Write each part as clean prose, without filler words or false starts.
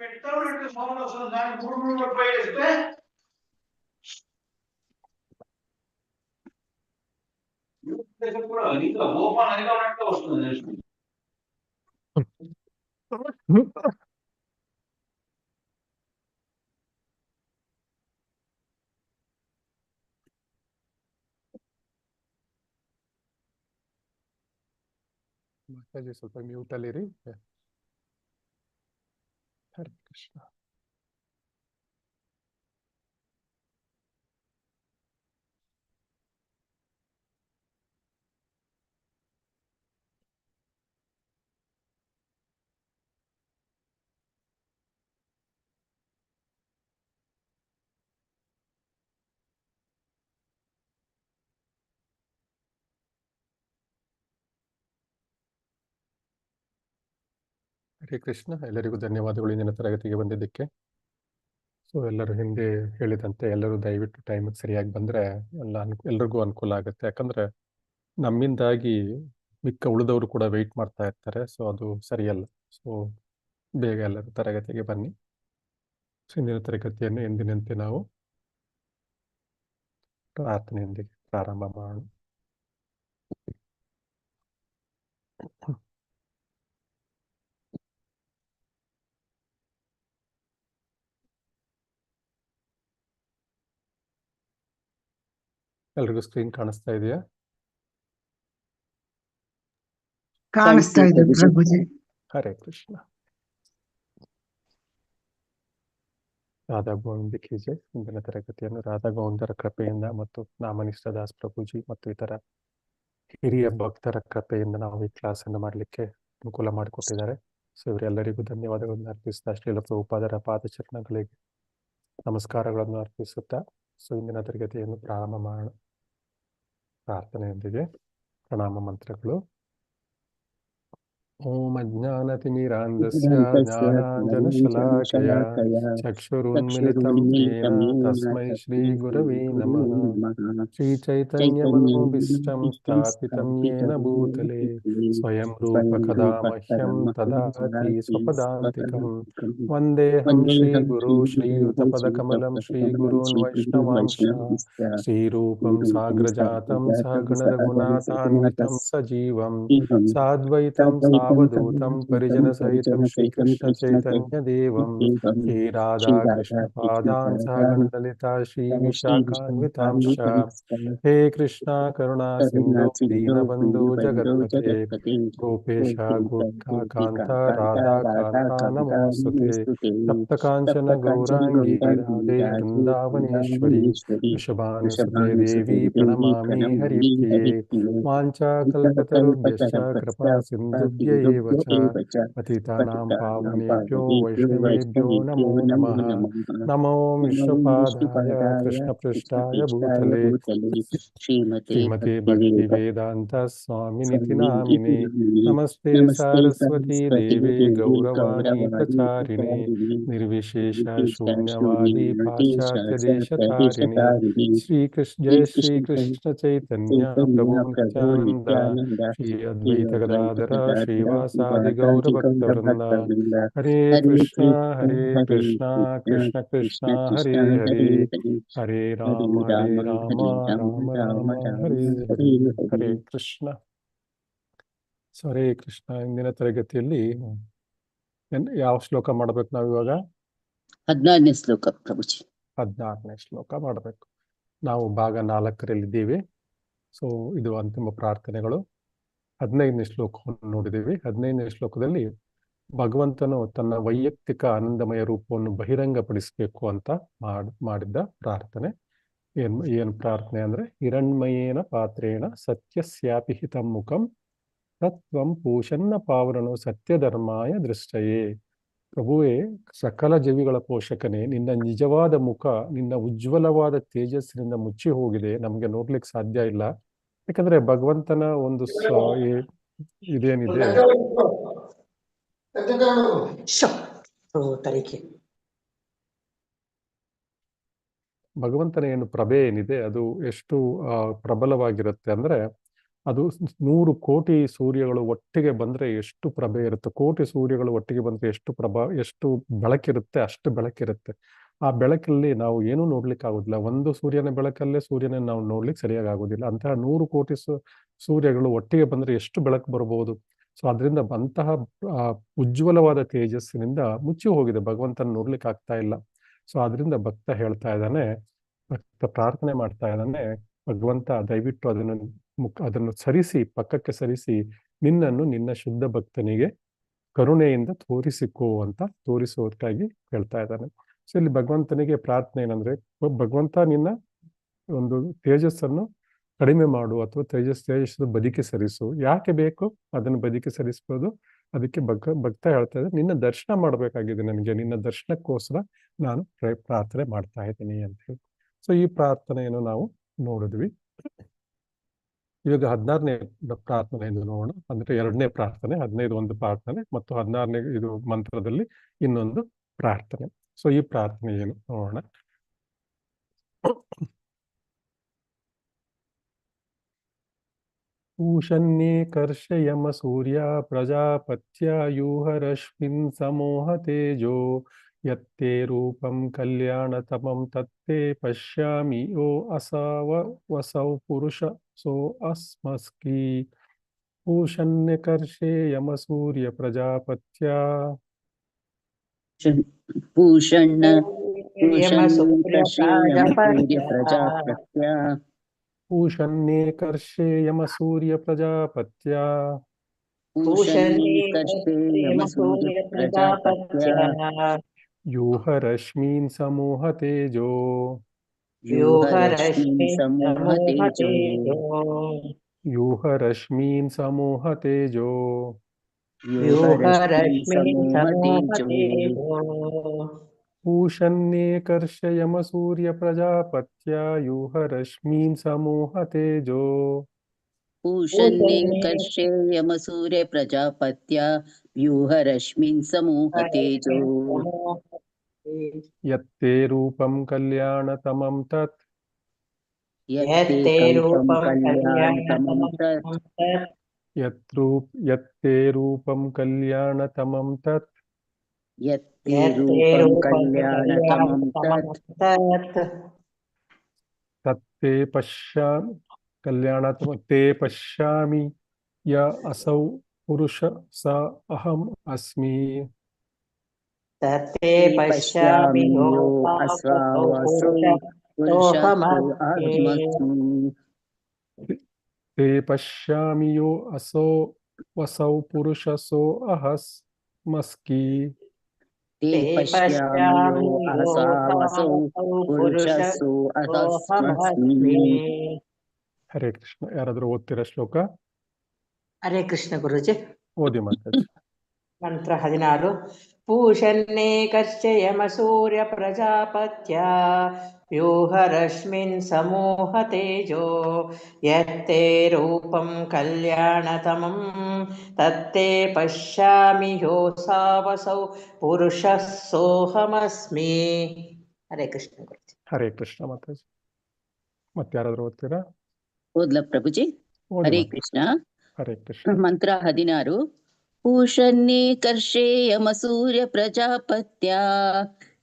Petrol sound వస్తుంది దానికి 330 వేస్తే కూడా ఇంకా ఓపెన్ అయిగా ఉన్నట్టు వస్తుంది. ಮಾತಾಜಿ ಸ್ವಲ್ಪ ಮ್ಯೂಟ್ ಅಲ್ಲಿರಿ. ಹರೇ ಕೃಷ್ಣ. ಹರೇ ಕೃಷ್ಣ. ಎಲ್ಲರಿಗೂ ಧನ್ಯವಾದಗಳು ಇಂದಿನ ತರಗತಿಗೆ ಬಂದಿದ್ದಕ್ಕೆ. ಸೊ ಎಲ್ಲರೂ ಹಿಂದೆ ಹೇಳಿದಂತೆ ಎಲ್ಲರೂ ದಯವಿಟ್ಟು ಟೈಮಿಗೆ ಸರಿಯಾಗಿ ಬಂದರೆ ಎಲ್ರಿಗೂ ಅನುಕೂಲ ಆಗುತ್ತೆ. ಯಾಕಂದರೆ ನಮ್ಮಿಂದಾಗಿ ಮಿಕ್ಕ ಉಳಿದವರು ಕೂಡ ವೆಯ್ಟ್ ಮಾಡ್ತಾ ಇರ್ತಾರೆ. ಸೊ ಅದು ಸರಿಯಲ್ಲ. ಸೊ ಬೇಗ ಎಲ್ಲರೂ ತರಗತಿಗೆ ಬನ್ನಿ. ಸೊ ಇಂದಿನ ತರಗತಿಯನ್ನು ಎಂದಿನಂತೆ ನಾವು ಪ್ರಾರ್ಥನೆಯೊಂದಿಗೆ ಪ್ರಾರಂಭ ಮಾಡೋಣ. ಎಲ್ರಿಗೂ ಸ್ಕ್ರೀನ್ ಕಾಣಿಸ್ತಾ ಇದೆಯಾ? ಕಾಣಿಸ್ತಾ ಇದೆ ಪ್ರಭುಜಿ. ಹರೇ ಕೃಷ್ಣ. ರಾಧಾ ಗೋವಿಂದ ಕಿ ಜೈ. ಇಂದಿನ ತರಗತಿಯನ್ನು ರಾಧಾ ಗೋವಿಂದರ ಕೃಪೆಯಿಂದ ಮತ್ತು ನಾಮನಿಷ್ಠ ದಾಸ್ ಪ್ರಭುಜಿ ಮತ್ತು ಇತರ ಹಿರಿಯ ಭಕ್ತರ ಕೃಪೆಯಿಂದ ನಾವು ಈ ಕ್ಲಾಸನ್ನು ಮಾಡಲಿಕ್ಕೆ ಅನುಕೂಲ ಮಾಡಿಕೊಟ್ಟಿದ್ದಾರೆ. ಸೊ ಇವರೆಲ್ಲರಿಗೂ ಧನ್ಯವಾದಗಳನ್ನು ಅರ್ಪಿಸ್ತಾ ಶ್ರೀಲ ಪ್ರಭುಪಾದರ ಪಾದಚರಣಗಳಿಗೆ ನಮಸ್ಕಾರಗಳನ್ನು ಅರ್ಪಿಸುತ್ತಾ ಸೊ ಇಂದಿನ ತರಗತಿಯನ್ನು ಪ್ರಾರಂಭ ಮಾಡೋಣ. ಪ್ರಾರ್ಥನೆಯೊಂದಿಗೆ ಪ್ರಣಾಮ ಮಂತ್ರಗಳು. ಓಂ ಅಜ್ಞಾನತಿಮಿರಾಂಧಸ್ಯ ಜ್ಞಾನಾಂಜನಶಲಾಕಯ ಚಕ್ಷುರುನ್ಮಿಲಿತಂ ಯೇನ ತಸ್ಮೈ ಶ್ರೀ ಗುರವೇ ನಮಃ. ಶ್ರೀ ಚೈತನ್ಯಮನೋಭೀಷ್ಟಂ ಸ್ಥಾಪಿತಂ ಯೇನ ಭೂತಲೆ ಸ್ವಯಂ ರೂಪ ಕದಾ ಮಹ್ಯಂ ದದಾತಿ ಸ್ವಪದಾಂತಿಕಂ. ವಂದೇಹಂ ಶ್ರೀ ಗುರು ಶ್ರೀಯುತಪದಕಮಲಂ ಶ್ರೀ ಗುರೂನ್ ವೈಷ್ಣವಾಂಶ ಶ್ರೀರೂಪಂ ಸಾಗ್ರಜಾತಂ ಸಹಗಣ ರಘುನಾಥಾನ್ವಿತಂ ಸಜೀವಂ ಸಾದ್ವೈತಂ ಸಾವಧೂತಂ ಪರಿಜನ ಸಹಿತಂ ಶ್ರೀಕೃಷ್ಣ ಚೈತನ್ಯ ದೇವಂ ಶ್ರೀ ರಾಧಾ ಕೃಷ್ಣ ಪಾದಾನ್ ಸಹಗಣ ಲಲಿತಾ ಶ್ರೀ ವಿಶಾಖಾನ್ವಿತಾಂಶ. ಹೇ ಕೃಷ್ಣ ಕರುಣಾ ಸಿಂಧು ದೀನಬಂಧು ಜಗತ್ಪತೆ ಗೋಪೇಶ ಗೋಪಿಕಾ ಕಾಂತ ರಾಧಾ ಕಾಂತ ನಮೋಸ್ತುತೆ. ಸಪ್ತಕಾಂಚನ ಗೌರಾಂಗಿ ರಾಧೆ ವೃಂದಾವನೇಶ್ವರಿ ವೃಷಭಾನುಸುತೆ ದೇವಿ ಪ್ರಣಮಾಮಿ ಹರಿಪ್ರಿಯೆ. ವಾಂಛಾಕಲ್ಪತರುಭ್ಯಶ್ಚ ಕೃಪಾ ಸಿಂಧುಭ್ಯ ಏವ ಚ ಪತಿತಾನಾಂ ಪಾವನೇಭ್ಯೋ ವೈಷ್ಣವೇಭ್ಯೋ ನಮೋ ನಮಃ. ನಮೋ ವಿಶ್ವಪಾದಾಯ ಕೃಷ್ಣಪೃಷ್ಠಾಯ ಭೂತಲೆ ಶ್ರೀಮತಿ ಭಕ್ತಿ ವೇದಾಂತ ಸ್ವಾಮಿನಿತಿ ನಾಮಿನೇ. ನಮಸ್ತೆ ಸಾರಸ್ವತೀ ದೇವಿ ಗೌರವಾಣಿ ಪ್ರಚಾರಿಣೆ ನಿರ್ವಿಶೇಷ ಶೂನ್ಯವಾದಿ ಪಾಶ್ಚಾತ್ಯ ದೇಶತಾರಿಣಿ. ಜಯ ಶ್ರೀ ಕೃಷ್ಣ ಚೈತನ್ಯ ಪ್ರಭು ನಿತ್ಯಾನಂದ ಶ್ರೀ ಅದ್ವೈತ ಗದಾಧರ ಶ್ರೀವಾಸಾದಿ ಗೌರ ಭಕ್ತವೃಂದ. ಹರೇ ಕೃಷ್ಣ ಕೃಷ್ಣ ಕೃಷ್ಣ ಹರೇ ಹರೇ ಹರೇ ರಾಮ ರಾಮ ರಾಮ ಹರೇ ಹರೇ. ಹರೇ ಕೃಷ್ಣ. ಹರೇ ಕೃಷ್ಣ. ಇಂದಿನ ತರಗತಿಯಲ್ಲಿ ಯಾವ ಶ್ಲೋಕ ಮಾಡ್ಬೇಕು ನಾವು ಇವಾಗ? 14ನೇ ಶ್ಲೋಕ ಪ್ರಭುಜಿ. 14ನೇ ಶ್ಲೋಕ ಮಾಡಬೇಕು. ನಾವು ಭಾಗ 4ರಲ್ಲಿದ್ದೀವಿ. ಸೊ ಇದು ಅಂತಿಮ ಪ್ರಾರ್ಥನೆಗಳು. 15ನೇ ಶ್ಲೋಕವನ್ನು ನೋಡಿದ್ದೀವಿ. 15ನೇ ಶ್ಲೋಕದಲ್ಲಿ ಭಗವಂತನು ತನ್ನ ವೈಯಕ್ತಿಕ ಆನಂದಮಯ ರೂಪವನ್ನು ಬಹಿರಂಗಪಡಿಸಬೇಕು ಅಂತ ಮಾಡಿದ್ದ ಪ್ರಾರ್ಥನೆ. ಏನು ಪ್ರಾರ್ಥನೆ ಅಂದ್ರೆ, ಹಿರಣ್ಮಯೇನ ಪಾತ್ರೇಣ ಸತ್ಯಸ್ಯಾಪಿ ಹಿತಂ ಮುಖಂ ತತ್ವಂ ಪೋಷನ್ನ ಪಾವನನು ಸತ್ಯಧರ್ಮಾಯ ದೃಷ್ಟಯೇ. ಪ್ರಭುವೇ, ಸಕಲ ಜೀವಿಗಳ ಪೋಷಕನೇ, ನಿನ್ನ ನಿಜವಾದ ಮುಖ ನಿನ್ನ ಉಜ್ವಲವಾದ ತೇಜಸ್ಸಿನಿಂದ ಮುಚ್ಚಿ ಹೋಗಿದೆ, ನಮಗೆ ನೋಡ್ಲಿಕ್ಕೆ ಸಾಧ್ಯ ಇಲ್ಲ. ಯಾಕಂದ್ರೆ ಭಗವಂತನ ಒಂದು ಇದೇನಿದೆ, ಭಗವಂತನ ಏನು ಪ್ರಭೆ ಏನಿದೆ ಅದು ಎಷ್ಟು ಪ್ರಬಲವಾಗಿರುತ್ತೆ ಅಂದ್ರೆ, ಅದು 100 ಕೋಟಿ ಸೂರ್ಯಗಳು ಒಟ್ಟಿಗೆ ಬಂದ್ರೆ ಎಷ್ಟು ಪ್ರಭೆ ಇರುತ್ತೆ, ಕೋಟಿ ಸೂರ್ಯಗಳು ಒಟ್ಟಿಗೆ ಬಂದ್ರೆ ಎಷ್ಟು ಬೆಳಕಿರುತ್ತೆ, ಅಷ್ಟು ಬೆಳಕಿರುತ್ತೆ. ಆ ಬೆಳಕಲ್ಲಿ ನಾವು ಏನೂ ನೋಡ್ಲಿಕ್ಕೆ ಆಗೋದಿಲ್ಲ. ಒಂದು ಸೂರ್ಯನ ಬೆಳಕಲ್ಲೇ ಸೂರ್ಯನ ನಾವು ನೋಡ್ಲಿಕ್ಕೆ ಸರಿಯಾಗಿ ಆಗೋದಿಲ್ಲ. ಅಂತಹ 100 ಕೋಟಿ ಸೂರ್ಯಗಳು ಒಟ್ಟಿಗೆ ಬಂದ್ರೆ ಎಷ್ಟು ಬೆಳಕು ಬರಬಹುದು. ಸೊ ಅದರಿಂದ ಅಂತಹ ಉಜ್ವಲವಾದ ತೇಜಸ್ಸಿನಿಂದ ಮುಚ್ಚಿ ಹೋಗಿದೆ, ಭಗವಂತನ ನೋಡ್ಲಿಕ್ಕೆ ಆಗ್ತಾ ಇಲ್ಲ. ಸೊ ಅದರಿಂದ ಭಕ್ತ ಹೇಳ್ತಾ ಇದ್ದಾನೆ, ಭಕ್ತ ಪ್ರಾರ್ಥನೆ ಮಾಡ್ತಾ ಇದ್ದಾನೆ, ಭಗವಂತ ದಯವಿಟ್ಟು ಅದನ್ನು ಸರಿಸಿ, ಪಕ್ಕಕ್ಕೆ ಸರಿಸಿ, ನಿನ್ನನ್ನು ನಿನ್ನ ಶುದ್ಧ ಭಕ್ತನಿಗೆ ಕರುಣೆಯಿಂದ ತೋರಿಸಿಕೋ ಅಂತ ತೋರಿಸುವುದಕ್ಕಾಗಿ ಹೇಳ್ತಾ ಇದ್ದಾನೆ. ಸೊ ಇಲ್ಲಿ ಭಗವಂತನಿಗೆ ಪ್ರಾರ್ಥನೆ ಏನಂದ್ರೆ, ಭಗವಂತ ನಿನ್ನ ಒಂದು ತೇಜಸ್ಸನ್ನು ಕಡಿಮೆ ಮಾಡು ಅಥವಾ ತೇಜಸ್ಸು ಬದಿಕೆ ಸರಿಸು. ಯಾಕೆ ಬೇಕು ಅದನ್ನು ಬದಿಕೆ ಸರಿಸ್ಬೋದು? ಅದಕ್ಕೆ ಭಕ್ತ ಹೇಳ್ತಾ ಇದ್ದಾರೆ, ನಿನ್ನ ದರ್ಶನ ಮಾಡಬೇಕಾಗಿದೆ ನನಗೆ, ನಿನ್ನ ದರ್ಶನಕ್ಕೋಸ್ಕರ ನಾನು ಪ್ರಾರ್ಥನೆ ಮಾಡ್ತಾ ಇದ್ದೀನಿ ಅಂತ ಹೇಳಿ. ಸೊ ಈ ಪ್ರಾರ್ಥನೆಯನ್ನು ನಾವು ನೋಡಿದ್ವಿ. ಇವಾಗ 16ನೇ ಪ್ರಾರ್ಥನೆಯನ್ನು ನೋಡೋಣ. ಅಂದ್ರೆ 2ನೇ ಪ್ರಾರ್ಥನೆ, 15 ಒಂದು ಪ್ರಾರ್ಥನೆ ಮತ್ತು 16ನೇ ಇದು ಮಂತ್ರದಲ್ಲಿ ಇನ್ನೊಂದು ಪ್ರಾರ್ಥನೆ. ಸೊ ಈ ಪ್ರಾರ್ಥನೆ ಏನು ನೋಡೋಣ. ಊಷನ್ಯೇ ಕರ್ಷಯಮ ಸೂರ್ಯ ಪ್ರಜಾಪತ್ಯಾಯೂಹರಶ್ಮಿನ್ ಸಮೋಹ ತೇಜೋ ಯತ್ತೇ ರೂಪಂ ಕಲ್ಯಾಣತಮಂ ತತ್ತೇ ಪಶ್ಯಾಮಿ ಯೋ ವಸೌ ಪುರುಷ ಸೋ ಅಸ್ಮಸ್ಕಿ. ಊಷನ್ಯ ಕರ್ಷೇಯಮ ಸೂರ್ಯ ಪ್ರಜಾಪತ್ಯ ಭೂಷಣ ಊಷನ್ಯೇ ಕರ್ಷೇಯಮ ಸೂರ್ಯ ಪ್ರಜಾಪತ್ಯ ಯೂಹ ರಶ್ಮೀನ್ ಸಮೂಹ ತೇಜೋ ಯೂಹ ರಶ್ಮೀನ್ ಸಮೂಹ ತೇಜೋ ಊಷನ್ಯೇ ಕರ್ಷಯಮ ಸೂರ್ಯ ಪ್ರಜಾಪತ್ಯ ಯೂಹ ರಶ್ಮೀನ್ ಸಮೂಹ ತೇಜೋ ಭೂಷಣ್ಯೇ ಕರ್ಷೇಯಮ ಸೂರ್ಯ ಪ್ರಜಾಪತ್ಯ ವ್ಯೂಹ ರಶ್ಮಿನ್ ಸಮೂಹ ತೇಜೋ ಯತ್ತೇ ರೂಪಂ ಕಲ್ಯಾಣತಮಂ ತತ್ ಯತ್ತೇ ರೂಪಂ ಕಲ್ಯಾಣತಮಂ ತತ್ ತತ್ತೇ ಪಶ್ಯಾಮಿ ಯ ಅಸೌ ಪುರುಷ ಸ ಅಹಂ ಅಸ್ಮಿ. ತತ್ತೇ ಪಶ್ಯಾಮಿ ಯೋ ಅಸೌ ಪುರುಷ ತೇ ಪಶ್ಯಾಮಿ ಯೋ ವಸೌ ಪುರುಷ ಸೋ ಅಹಸ್ಮಸ್ಕಿ. ಹರೇ ಕೃಷ್ಣ. ಯಾರಾದ್ರೂ ಓದ್ತೀರಾ ಶ್ಲೋಕ? ಹರೇ ಕೃಷ್ಣ ಗುರುಜಿ. ಓದಿ ಮಾತಾಡಿ. ಮಂತ್ರ 16. ಪೂಷನ್ನೇ ಕರ್ಷಯಮ ಸೂರ್ಯ ಪ್ರಜಾಪತ್ಯ ವ್ಯೂಹ ರಶ್ಮಿನ್ ಸಮೂಹ ತೇಜೋ ಯತ್ತೇ ರೂಪಂ ಕಲ್ಯಾಣತಮಂ ತತ್ತೇ ಪಶ್ಯಾಮಿ ಯೋಸಾವಸೌ ಪುರುಷ ಸೋಹಮಸ್ಮಿ. ಹರೇ ಕೃಷ್ಣ ಗುರುಜಿ. ಹರೇ ಕೃಷ್ಣ ಮಾತಾಜಿ. ಮತ್ತೆ ಯಾರಾದ್ರೂ ಓದ್ತೀರಾ? ಓದ್ಲ ಪ್ರಭುಜಿ. ಹರೇ ಕೃಷ್ಣ. ಹರೇ ಕೃಷ್ಣ. ಮಂತ್ರ 16. ಪೂಷನ್ಯೇ ಕರ್ಷೇಯಮ ಸೂರ್ಯ ಪ್ರಜಾಪತ್ಯ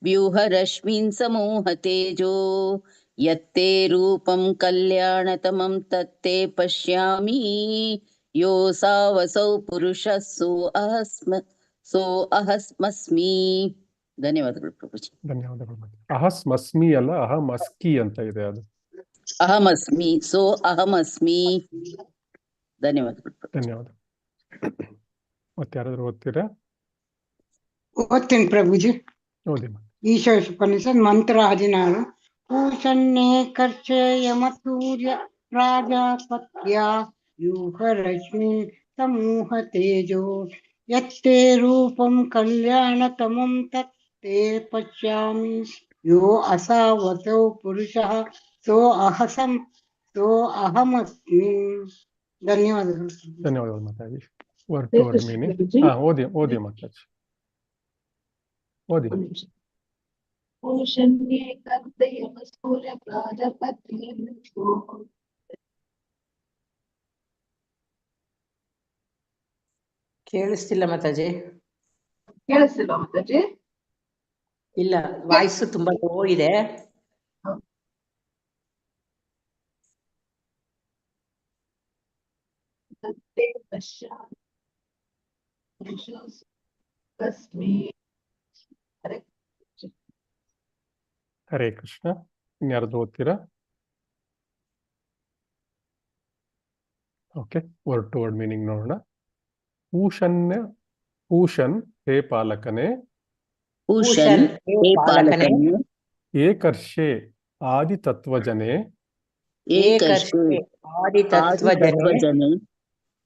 ವ್ಯೂಹ ರಶ್ಮಿನ್ ಸಮೂಹ ತೇಜೋ ಯತ್ತೇ ರೂಪಂ ಕಲ್ಯಾಣತಮಂ ತತ್ತೇ ಪಶ್ಯಾಮಿ ಯೋಸಾವಸೌ ಪುರುಷ ಸೋ ಅಹಸ್ಮಸ್ಮಿ. ಧನ್ಯವಾದಗಳು ಪ್ರಭುಜಿ. ಧನ್ಯವಾದಗಳು. ಅಹಸ್ಮಸ್ಮಿ ಅಲ್ಲ, ಅಹಮಸ್ಕಿ ಅಂತ ಇದೆ. ಅದು ಅಹಮಸ್ಮಿ. ಸೋ ಅಹಮಸ್ಮಿ. ಧನ್ಯವಾದಗಳು. ಧನ್ಯವಾದ. ಮತ್ತೆ ಯಾರಾದ್ರೂ ಓದ್ತೀರಾ? ಓದ್ತೇನೆ ಪ್ರಭುಜಿ. ಓದಿ. ಈಶೋಪನಿಷತ್ ಮಂತ್ರ 16. ಪೂಷನ್ಯೇ ಕರ್ಷೇಯಮ ಸೂರ್ಯ ಪ್ರಾಜಾಪತ್ಯ ಯೂಹ ರಶ್ಮಿನ್ ಸಮೂಹ ತೇಜೋ ಯತ್ತೇ ರೂಪಂ ಕಲ್ಯಾಣತಮಂ ತತ್ತೇ ಪಶ್ಯಾಮಿ ಯೋ ಅಸಾವಸೌ ಪುರುಷಃ ಸೋ ಅಹಮಸ್ಮಿ. ಧನ್ಯವಾದಗಳು. ಧನ್ಯವಾದಗಳು ಮಾತಾಡಿ. Word to word meaning. ಓದಿ ಮಾತಾಡಿ. ಓದಿ. ಪೂಷನ್ಯೇ ಕರ್ಷಯಮ ಸೂರ್ಯ ಪ್ರಾಜಾಪತ್ಯ ಕೇಳಿಸ್ತಿಲ್ಲ ಮಾತಾಜಿ. ಕೇಳಿಸ್ತಿಲ್ವಾ ಮಾತಾಜಿ? ಇಲ್ಲ, ವಾಯ್ಸ್ ತುಂಬಾ ಲೋ ಇದೆ. ಹರೇ ಕೃಷ್ಣ. ಇನ್ಯಾರ್ದು ಓದ್ತೀರಾ? Okay, word to word meaning ನೋಡೋಣ. ಪೂಷನ್ ಹೇ ಪಾಲಕನೇ, ಪೂಷನ್ ಹೇ ಪಾಲಕನೇ, ಏಕರ್ಷೆ ಆದಿತತ್ವಜನೇ, ಏಕರ್ಷೆ ಆದಿತತ್ವಜನೇ,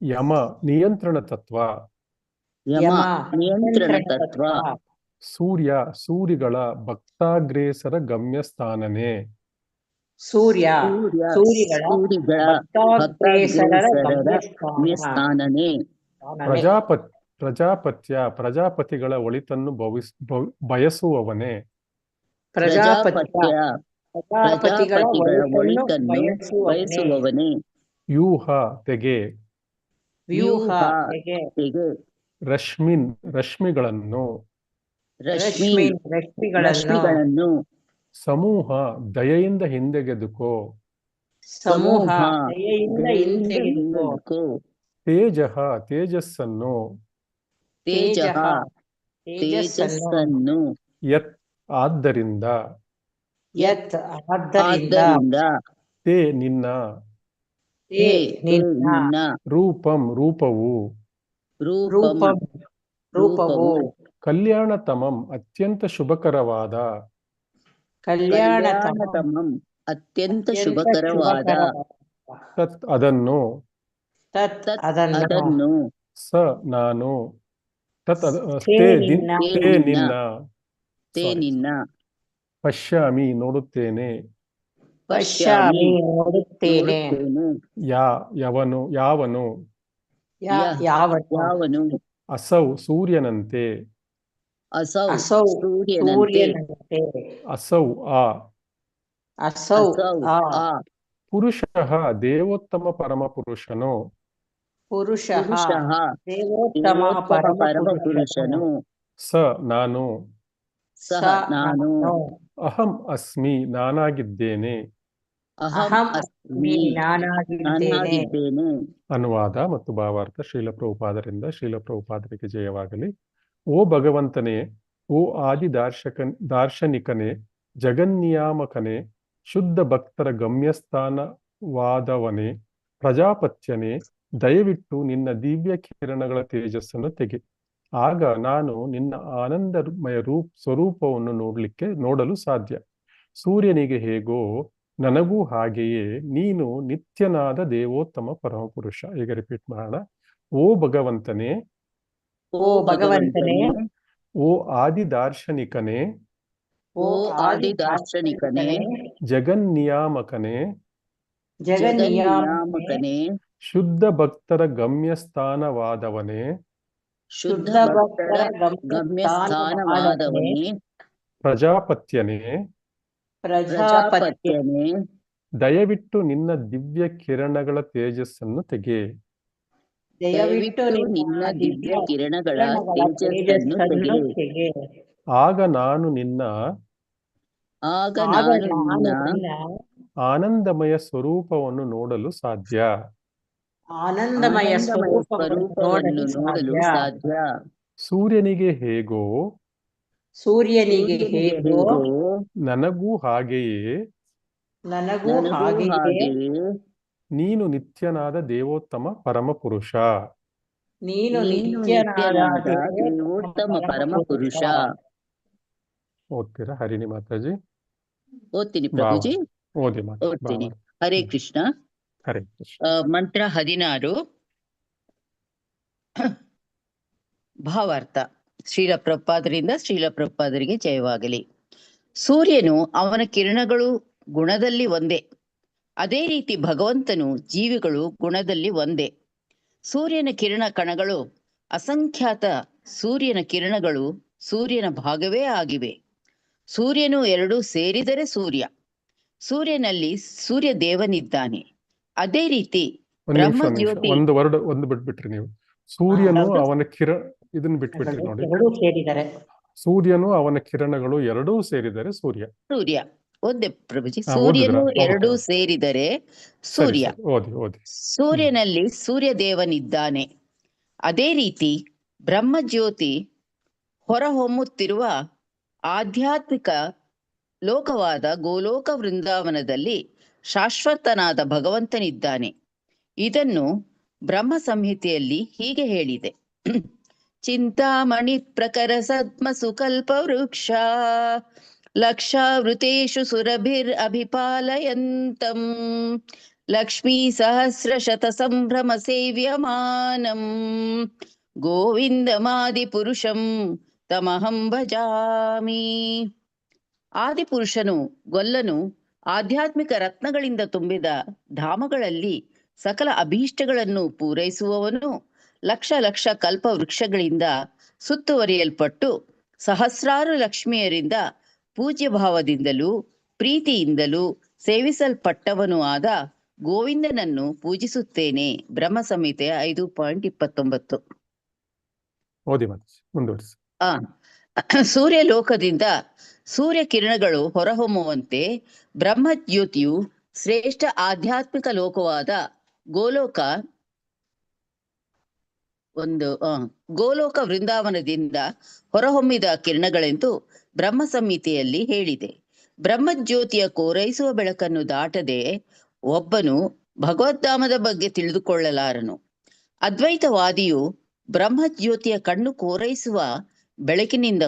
ಯಮ ನಿಯಂತ್ರಣ ತತ್ವ, ಯಮ ನಿಯಂತ್ರಣ ತತ್ವ, ಸೂರ್ಯ ಸೂರಿಗಳ ಭಕ್ತಾಗ್ರೇಸರ ಗಮ್ಯಸ್ಥಾನನೇ, ಸೂರ್ಯ ಸೂರಿಗಳ ಭಕ್ತಾಗ್ರೇಸರರ ಗಮ್ಯಸ್ಥಾನನೇ, ಪ್ರಜಾಪತಿಗಳ ಒಳಿತನ್ನು ಬಯಸುವವನೇ, ಪ್ರಜಾಪತಿಗಳ ಒಳಿತನ್ನು ಬಯಸುವವನೇ, ವ್ಯೂಹ ತೆಗೆ, ರಶ್ಮಿಗಳನ್ನು, ರಶ್ಮಿಗಳನ್ನು, ಸಮೂಹ ದಯೆಯಿಂದ ಹಿಂದೆಗೆದುಕೋ, ತೇಜಸ್ಸನ್ನು, ಯತ್ ಆದ್ದರಿಂದ, ತೇ ನಿನ್ನ, ರೂಪವು, ಕಲ್ಯಾಣತಮಂ ಅತ್ಯಂತ ಶುಭಕರವಾದ, ಅತ್ಯಂತ ಶುಭಕರವಾದ, ತತ್ ಅದನ್ನು, ಸ ನಾನು, ತೇ ನಿನ್ನ, ಪಶ್ಯಾಮಿ ನೋಡುತ್ತೇನೆ, ಯಾವನು, ಅಸೌ ಸೂರ್ಯನಂತೆ, ಅಸೌ ಆ, ಪುರುಷಃ ದೇವೋತ್ತಮ ಪರಮಪುರುಷನು, ಸ ನಾನು, ಅಹಂ ಅಸ್ಮಿ ನಾನಾಗಿದ್ದೇನೆ. ಅನುವಾದ ಮತ್ತು ಭಾವಾರ್ಥ ಶ್ರೀಲ ಪ್ರಭುಪಾದರಿಂದ. ಶ್ರೀಲ ಪ್ರಭುಪಾದರಿಗೆ ಜಯವಾಗಲಿ. ಓ ಭಗವಂತನೇ, ಓ ಆದಿ ದಾರ್ಶನಿಕನೇ, ಜಗನ್ನಿಯಾಮಕನೇ, ಶುದ್ಧ ಭಕ್ತರ ಗಮ್ಯಸ್ಥಾನವಾದವನೇ, ಪ್ರಜಾಪತ್ಯನೇ, ದಯವಿಟ್ಟು ನಿನ್ನ ದಿವ್ಯ ಕಿರಣಗಳ ತೇಜಸ್ಸನ್ನು ತೆಗೆ. ಆಗ ನಾನು ನಿನ್ನ ಆನಂದಮಯ ಸ್ವರೂಪವನ್ನು ನೋಡಲು ಸಾಧ್ಯ. ಸೂರ್ಯನಿಗೆ ಹೇಗೋ ನನಗೂ ಹಾಗೆಯೇ ನೀನು ನಿತ್ಯನಾದ ದೇವೋತ್ತಮ ಪರಮಪುರುಷ. ಈಗ ರಿಪೀಟ್ ಮಾಡೋಣ. ಓ ಭಗವಂತನೇ, ಓ ಆದಿ ದಾರ್ಶನಿಕನೇ, ಜಗನ್ನಿಯಾಮಕನೇ, ಶುದ್ಧ ಭಕ್ತರ ಗಮ್ಯಸ್ಥಾನವಾದವನೇ, ಪ್ರಜಾಪತ್ಯನೇ, ದಯವಿಟ್ಟು ನಿನ್ನ ದಿವ್ಯ ಕಿರಣಗಳ ತೇಜಸ್ಸನ್ನು ತೆಗೆ. ಆಗ ನಾನು ನಿನ್ನ ಆನಂದಮಯ ಸ್ವರೂಪವನ್ನು ನೋಡಲು ಸಾಧ್ಯ. ಸೂರ್ಯನಿಗೆ ಹೇಗೋ ನನಗೂ ಹಾಗೆಯೇ ನೀನು ನಿತ್ಯನಾದ ದೇವೋತ್ತಮ ಪರಮಪುರುಷ. ಓದ್ತೀರಾ ಹರಿಣಿ ಮಾತಾಜಿ? ಓದ್ತೀನಿ ಪ್ರಭುಜಿ, ಓದಿ ಓದ್ತೀನಿ. ಹರೇ ಕೃಷ್ಣ. ಹರೇ ಕೃಷ್ಣ. ಮಂತ್ರ 16. ಭಾವಾರ್ಥ. ಶ್ರೀಲ ಪ್ರಭುಪಾದರಿಂದ ಶ್ರೀಲ ಪ್ರಭುಪಾದರಿಗೆ ಜಯವಾಗಲಿ. ಸೂರ್ಯನು ಅವನ ಕಿರಣಗಳು ಗುಣದಲ್ಲಿ ಒಂದೇ. ಅದೇ ರೀತಿ ಭಗವಂತನು ಜೀವಿಗಳು ಗುಣದಲ್ಲಿ ಒಂದೇ. ಸೂರ್ಯನ ಕಿರಣ ಕಣಗಳು ಅಸಂಖ್ಯಾತ. ಸೂರ್ಯನ ಕಿರಣಗಳು ಸೂರ್ಯನ ಭಾಗವೇ ಆಗಿವೆ. ಸೂರ್ಯನು ಎರಡು ಸೇರಿದರೆ ಸೂರ್ಯ. ಸೂರ್ಯನಲ್ಲಿ ಸೂರ್ಯ ದೇವನಿದ್ದಾನೆ. ಅದೇ ರೀತಿ ಬ್ರಹ್ಮಜ್ಯೋತಿ. ಒಂದು ಬಿಟ್ಬಿಟ್ರಿ ನೀವು. ಸೂರ್ಯನು ಹೌದು. ಅವನ ಇದನ್ನ ಬಿಟ್ಬಿಟ್ರಿ ನೋಡಿ. ಎರಡೂ ಸೇರಿದ್ದಾರೆ. ಸೂರ್ಯನು ಅವನ ಕಿರಣಗಳು ಎರಡೂ ಸೇರಿದರೆ ಸೂರ್ಯ. ಸೂರ್ಯ ಓದ್ದೆ ಪ್ರಭುಜಿ. ಹಾ, ಸೂರ್ಯನು ಓದಿದ್ರಾ? ಎರಡೂ Okay. ಸೇರಿದರೆ ಸರಿ ಸೂರ್ಯ. ಸರಿ, ಓದಿ. ಸೂರ್ಯನಲ್ಲಿ ಸೂರ್ಯ ದೇವನಿದ್ದಾನೆ. ಅದೇ ರೀತಿ ಬ್ರಹ್ಮಜ್ಯೋತಿ ಹೊರಹೊಮ್ಮುತ್ತಿರುವ ಆಧ್ಯಾತ್ಮಿಕ ಲೋಕವಾದ ಗೋಲೋಕ ವೃಂದಾವನದಲ್ಲಿ ಶಾಶ್ವತನಾದ ಭಗವಂತನಿದ್ದಾನೆ. ಇದನ್ನು ಬ್ರಹ್ಮ ಸಂಹಿತೆಯಲ್ಲಿ ಹೀಗೆ ಹೇಳಿದೆ. ಚಿಂತಾಮಣಿ ಪ್ರಕರ ಸದ್ಮಸು ಕಲ್ಪ ವೃಕ್ಷ ಲಕ್ಷಾವೃತೇಷು ಸುರಭಿರ್ ಅಭಿಪಾಲಯಂತಂ ಲಕ್ಷ್ಮೀ ಸಹಸ್ರ ಶತ ಸಂಭ್ರಮ ಸೇವ್ಯಮಾನಂ ಗೋವಿಂದಮಾದಿ ಪುರುಷಂ ತಮಹಂ ಭಜಾಮಿ. ಆದಿಪುರುಷನು ಗೊಲ್ಲನು ಆಧ್ಯಾತ್ಮಿಕ ರತ್ನಗಳಿಂದ ತುಂಬಿದ ಧಾಮಗಳಲ್ಲಿ ಸಕಲ ಅಭೀಷ್ಟಗಳನ್ನು ಪೂರೈಸುವವನು ಲಕ್ಷ ಲಕ್ಷ ಕಲ್ಪ ವೃಕ್ಷಗಳಿಂದ ಸುತ್ತುವರಿಯಲ್ಪಟ್ಟು ಸಹಸ್ರಾರು ಲಕ್ಷ್ಮಿಯರಿಂದ ಪೂಜ್ಯ ಭಾವದಿಂದಲೂ ಪ್ರೀತಿಯಿಂದಲೂ ಸೇವಿಸಲ್ಪಟ್ಟವನು ಆದ ಗೋವಿಂದನನ್ನು ಪೂಜಿಸುತ್ತೇನೆ. ಬ್ರಹ್ಮ ಸಂಹಿತೆ 5.29. ಓದಿ ಮತ್ತೆ ಮುಂದುವರಿಸಿ. ಸೂರ್ಯ ಲೋಕದಿಂದ ಸೂರ್ಯ ಕಿರಣಗಳು ಹೊರಹೊಮ್ಮುವಂತೆ ಬ್ರಹ್ಮಜ್ಯೋತಿಯು ಶ್ರೇಷ್ಠ ಆಧ್ಯಾತ್ಮಿಕ ಲೋಕವಾದ ಗೋಲೋಕ ವೃಂದಾವನದಿಂದ ಹೊರಹೊಮ್ಮಿದ ಕಿರಣಗಳೆಂದು ಬ್ರಹ್ಮ ಸಂಹಿತೆಯಲ್ಲಿ ಹೇಳಿದೆ. ಬ್ರಹ್ಮಜ್ಯೋತಿಯ ಕೋರೈಸುವ ಬೆಳಕನ್ನು ದಾಟದೆ ಒಬ್ಬನು ಭಗವದ್ಧಾಮದ ಬಗ್ಗೆ ತಿಳಿದುಕೊಳ್ಳಲಾರನು. ಅದ್ವೈತವಾದಿಯು ಬ್ರಹ್ಮಜ್ಯೋತಿಯ ಕಣ್ಣು ಕೋರೈಸುವ ಬೆಳಕಿನಿಂದ